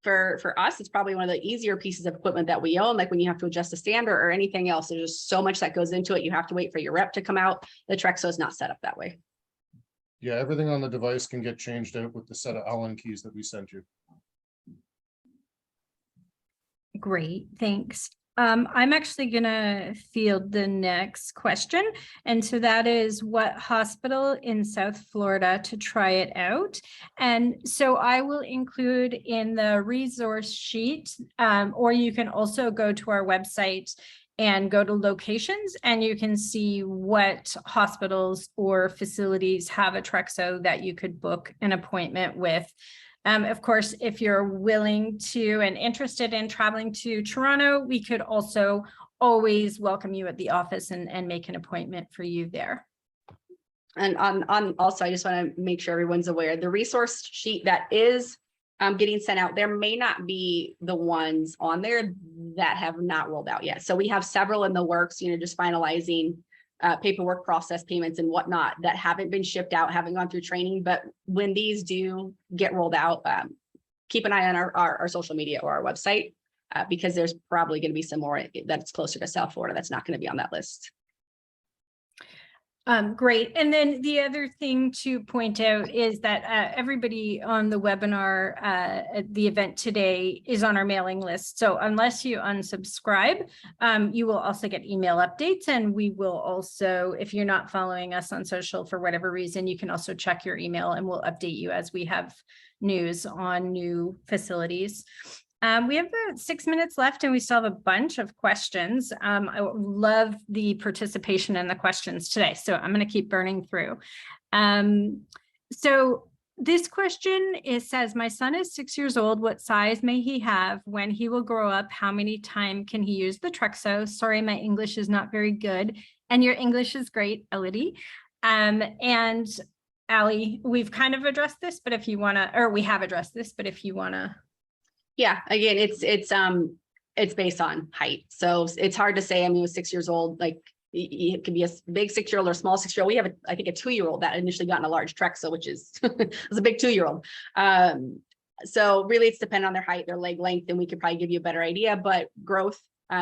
For us, it's probably one of the easier pieces of equipment that we own. Like when you have to adjust a stand or anything else, there's just so much that goes into it. You have to wait for your rep to come out. The Trexo is not set up that way. Yeah, everything on the device can get changed out with the set of Allen keys that we sent you. Great, thanks. I'm actually gonna field the next question. And so that is what hospital in South Florida to try it out. And so I will include in the resource sheet, or you can also go to our website and go to locations and you can see what hospitals or facilities have a Trexo that you could book an appointment with. Of course, if you're willing to and interested in traveling to Toronto, we could also always welcome you at the office and make an appointment for you there. And on also, I just want to make sure everyone's aware, the resource sheet that is getting sent out, there may not be the ones on there that have not rolled out yet. So we have several in the works, just finalizing paperwork process, payments and whatnot that haven't been shipped out, haven't gone through training. But when these do get rolled out, keep an eye on our social media or our website, because there's probably going to be some more that's closer to South Florida that's not going to be on that list. Great. And then the other thing to point out is that everybody on the webinar at the event today is on our mailing list. So unless you unsubscribe, you will also get email updates. And we will also, if you're not following us on social for whatever reason, you can also check your email and we'll update you as we have news on new facilities. We have about 6 minutes left and we still have a bunch of questions. I love the participation in the questions today, so I'm going to keep burning through. So this question, it says, my son is 6 years old. What size may he have when he will grow up? How many times can he use the Trexo? Sorry, my English is not very good. And your English is great, Elodie. And Ali, we've kind of addressed this, but if you want to, or we have addressed this, but if you want to. Yeah, again, it's based on height. So it's hard to say. I mean, he was 6 years old, like it could be a big 6-year-old or a small 6-year-old. We have, I think, a 2-year-old that initially got in a large Trexo, which is was a big 2-year-old. So really it's dependent on their height, their leg length, and we could probably give you a better idea, but growth,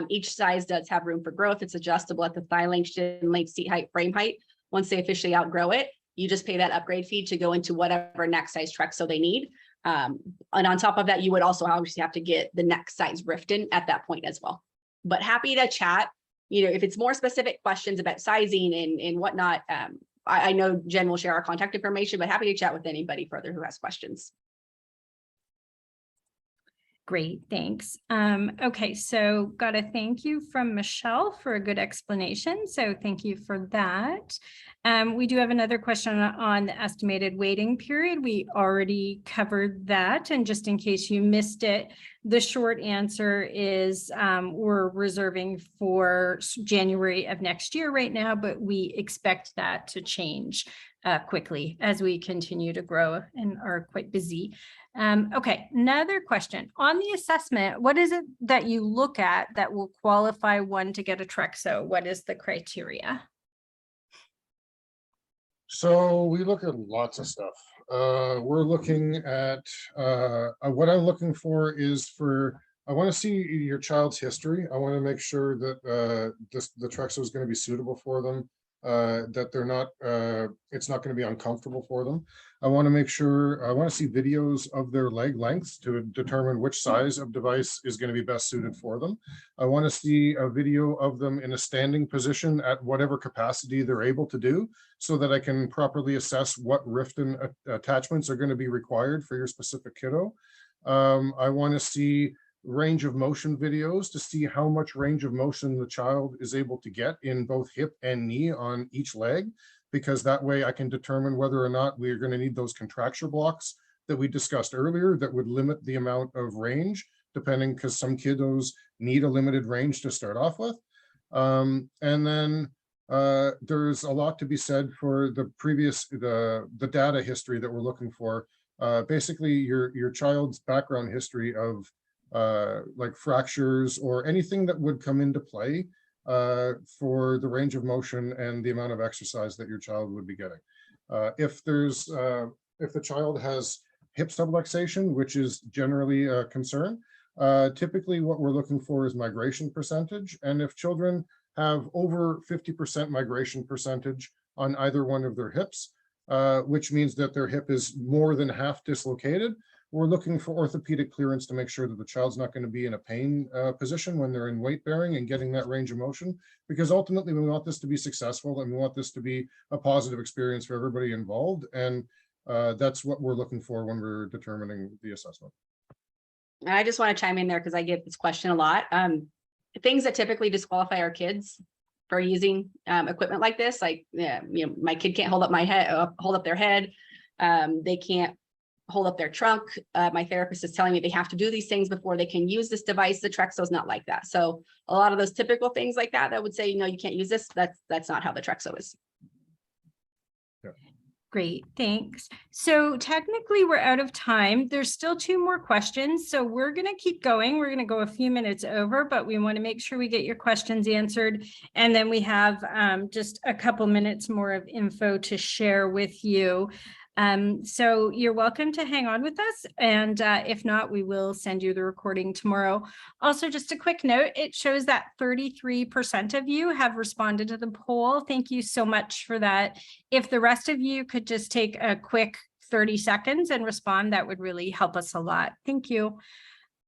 each size does have room for growth. It's adjustable at the thigh length, shin length, seat height, frame height. Once they officially outgrow it, you just pay that upgrade fee to go into whatever next size Trexo they need. And on top of that, you would also obviously have to get the next size Riften at that point as well. But happy to chat, if it's more specific questions about sizing and whatnot. I know Jen will share our contact information, but happy to chat with anybody further who has questions. Great, thanks. Okay, so got a thank you from Michelle for a good explanation. So thank you for that. We do have another question on the estimated waiting period. We already covered that. And just in case you missed it, the short answer is we're reserving for January of next year right now, but we expect that to change quickly as we continue to grow and are quite busy. Okay, another question. On the assessment, what is it that you look at that will qualify one to get a Trexo? What is the criteria? So we look at lots of stuff. We're looking at, what I'm looking for is I want to see your child's history. I want to make sure that the Trexo is going to be suitable for them, that they're not, it's not going to be uncomfortable for them. I want to see videos of their leg lengths to determine which size of device is going to be best suited for them. I want to see a video of them in a standing position at whatever capacity they're able to do, so that I can properly assess what Riften attachments are going to be required for your specific kiddo. I want to see range of motion videos to see how much range of motion the child is able to get in both hip and knee on each leg, because that way I can determine whether or not we're going to need those contracture blocks that we discussed earlier that would limit the amount of range, depending, because some kiddos need a limited range to start off with. And then there's a lot to be said for the data history that we're looking for. Basically your child's background history of like fractures or anything that would come into play for the range of motion and the amount of exercise that your child would be getting. If the child has hip subluxation, which is generally a concern, typically what we're looking for is migration percentage. And if children have over 50% migration percentage on either one of their hips, which means that their hip is more than half dislocated, we're looking for orthopedic clearance to make sure that the child's not going to be in a pain position when they're in weight bearing and getting that range of motion, because ultimately we want this to be successful and we want this to be a positive experience for everybody involved. And that's what we're looking for when we're determining the assessment. I just want to chime in there because I get this question a lot. Things that typically disqualify our kids for using equipment like this, like, my kid can't hold up my head, hold up their head. They can't hold up their trunk. My therapist is telling me they have to do these things before they can use this device. The Trexo is not like that. So a lot of those typical things like that would say, no, you can't use this. That's not how the Trexo is. Great, thanks. So technically we're out of time. There's still 2 more questions. So we're going to keep going. We're going to go a few minutes over, but we want to make sure we get your questions answered. And then we have just a couple minutes more of info to share with you. So you're welcome to hang on with us. And if not, we will send you the recording tomorrow. Also, just a quick note, it shows that 33% of you have responded to the poll. Thank you so much for that. If the rest of you could just take a quick 30 seconds and respond, that would really help us a lot. Thank you.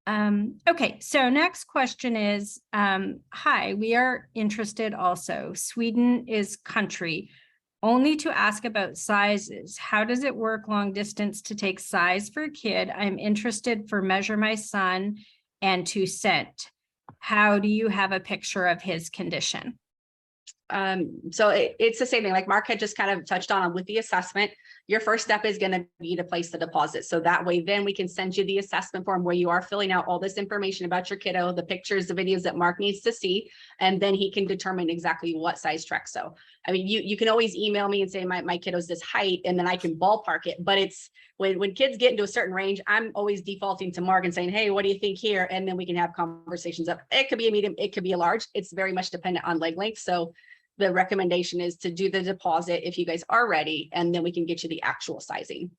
Okay, so next question is, hi, we are interested also. Sweden is country. Only to ask about sizes. How does it work long distance to take size for a kid? I'm interested for measure my son and to scent. How do you have a picture of his condition? So it's the same thing, like Mark had just kind of touched on with the assessment. Your first step is going to be to place the deposit. So that way, then we can send you the assessment form where you are filling out all this information about your kiddo, the pictures, the videos that Mark needs to see, and then he can determine exactly what size Trexo. I mean, you can always email me and say my kiddo's this height, and then I can ballpark it. But it's when kids get into a certain range, I'm always defaulting to Mark and saying, hey, what do you think here? And then we can have conversations up. It could be a medium, it could be a large. It's very much dependent on leg length. So the recommendation is to do the deposit if you guys are ready, and then we can get you the actual sizing.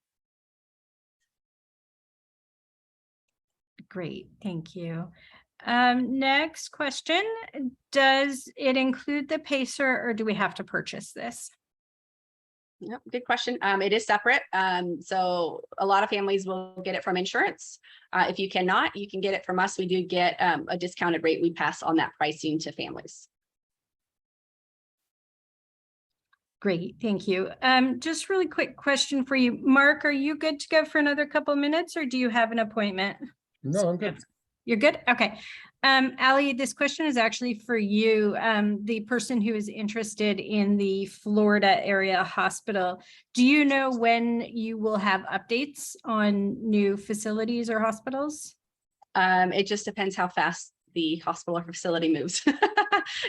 Great, thank you. Next question, does it include the pacer or do we have to purchase this? Yep, good question. It is separate. So a lot of families will get it from insurance. If you cannot, you can get it from us. We do get a discounted rate. We pass on that pricing to families. Great, thank you. Just really quick question for you. Mark, are you good to go for another couple minutes or do you have an appointment? No, I'm good. You're good? Okay. Ali, this question is actually for you, the person who is interested in the Florida area hospital. Do you know when you will have updates on new facilities or hospitals? It just depends how fast the hospital or facility moves.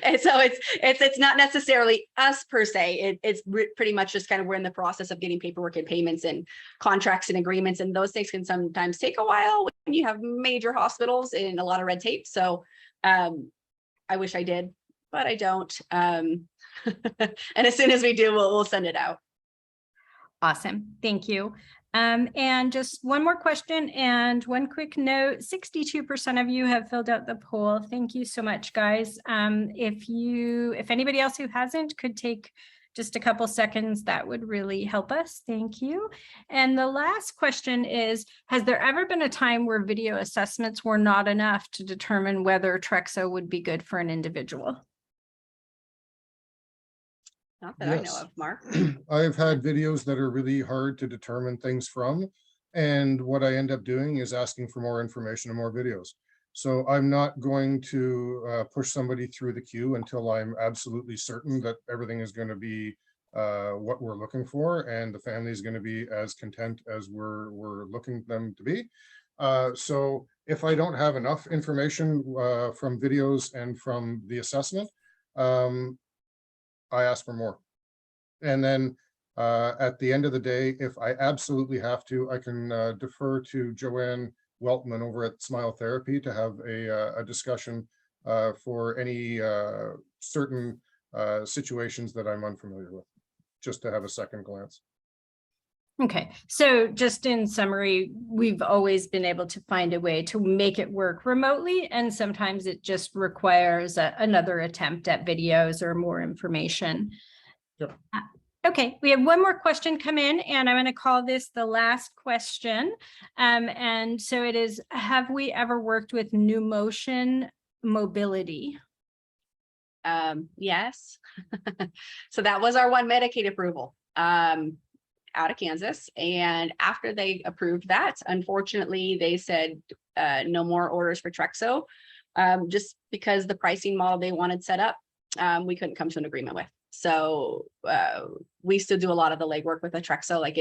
And so it's not necessarily us per se. It's pretty much just kind of we're in the process of getting paperwork and payments and contracts and agreements, and those things can sometimes take a while when you have major hospitals and a lot of red tape. So I wish I did, but I don't. And as soon as we do, we'll send it out. Awesome. Thank you. And just one more question and one quick note, 62% of you have filled out the poll. Thank you so much, guys. If anybody else who hasn't could take just a couple seconds, that would really help us. Thank you. And the last question is, has there ever been a time where video assessments were not enough to determine whether Trexo would be good for an individual? Not that I know Yes. of, Mark. I've had videos that are really hard to determine things from. And what I end up doing is asking for more information and more videos. So I'm not going to push somebody through the queue until I'm absolutely certain that everything is going to be what we're looking for, and the family is going to be as content as we're looking them to be. So if I don't have enough information from videos and from the assessment, I ask for more. And then at the end of the day, if I absolutely have to, I can defer to Joanne Weltman over at Smile Therapy to have a discussion for any certain situations that I'm unfamiliar with, just to have a second glance. Okay, so just in summary, we've always been able to find a way to make it work remotely, and sometimes it just requires another attempt at videos or more information. Yep. Okay, we have one more question come in, and I'm going to call this the last question. And so it is, have we ever worked with New Motion Mobility? Yes. So that was our one Medicaid approval. Out of Kansas. And after they approved that, unfortunately, they said no more orders for Trexo, just because the pricing model they wanted set up, we couldn't come to an agreement with. So we still do a lot of the legwork with the Trexo. Like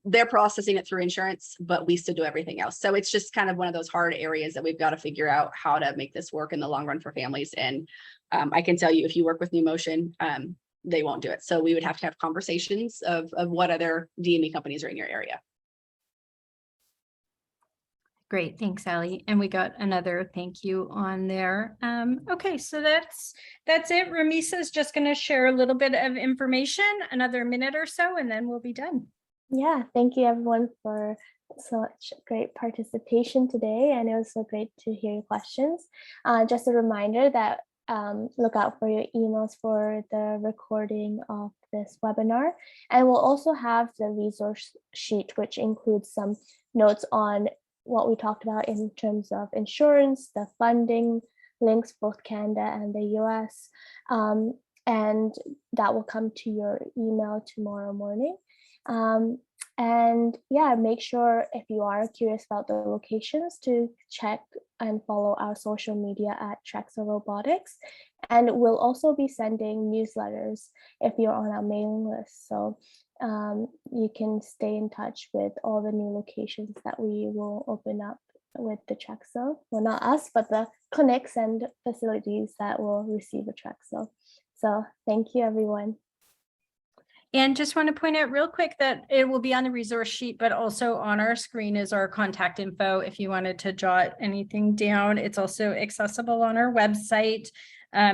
they're processing it through insurance, but we still do everything else. So it's just kind of one of those hard areas that we've got to figure out how to make this work in the long run for families. And I can tell you, if you work with New Motion, they won't do it. So we would have to have conversations of what other DME companies are in your area. Great, thanks, Allie. And we got another thank you on there. Okay, so that's it. Ramisa is just going to share a little bit of information, another minute or so, and then we'll be done. Yeah, thank you everyone for such great participation today, and it was so great to hear your questions. Just a reminder that look out for your emails for the recording of this webinar, and we'll also have the resource sheet, which includes some notes on what we talked about in terms of insurance, the funding links, both Canada and the US, and that will come to your email tomorrow morning. And yeah, make sure if you are curious about the locations to check and follow our social media at Trexo Robotics. And we'll also be sending newsletters if you're on our mailing list. So you can stay in touch with all the new locations that we will open up with the Trexo. Well, not us, but the clinics and facilities that will receive a Trexo. So thank you, everyone. And just want to point out real quick that it will be on the resource sheet, but also on our screen is our contact info. If you wanted to jot anything down, it's also accessible on our website.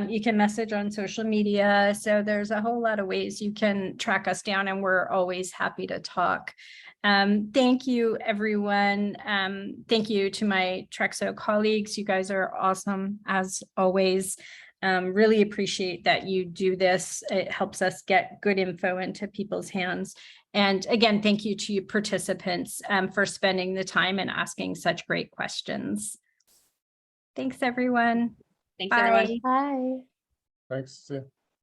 You can message on social media. So there's a whole lot of ways you can track us down, and we're always happy to talk. Thank you, everyone. Thank you to my Trexo colleagues. You guys are awesome as always. Really appreciate that you do this. It helps us get good info into people's hands. And again, thank you to you participants for spending the time and asking such great questions. Thanks, everyone. Thanks, everyone. Bye. Thanks. See ya.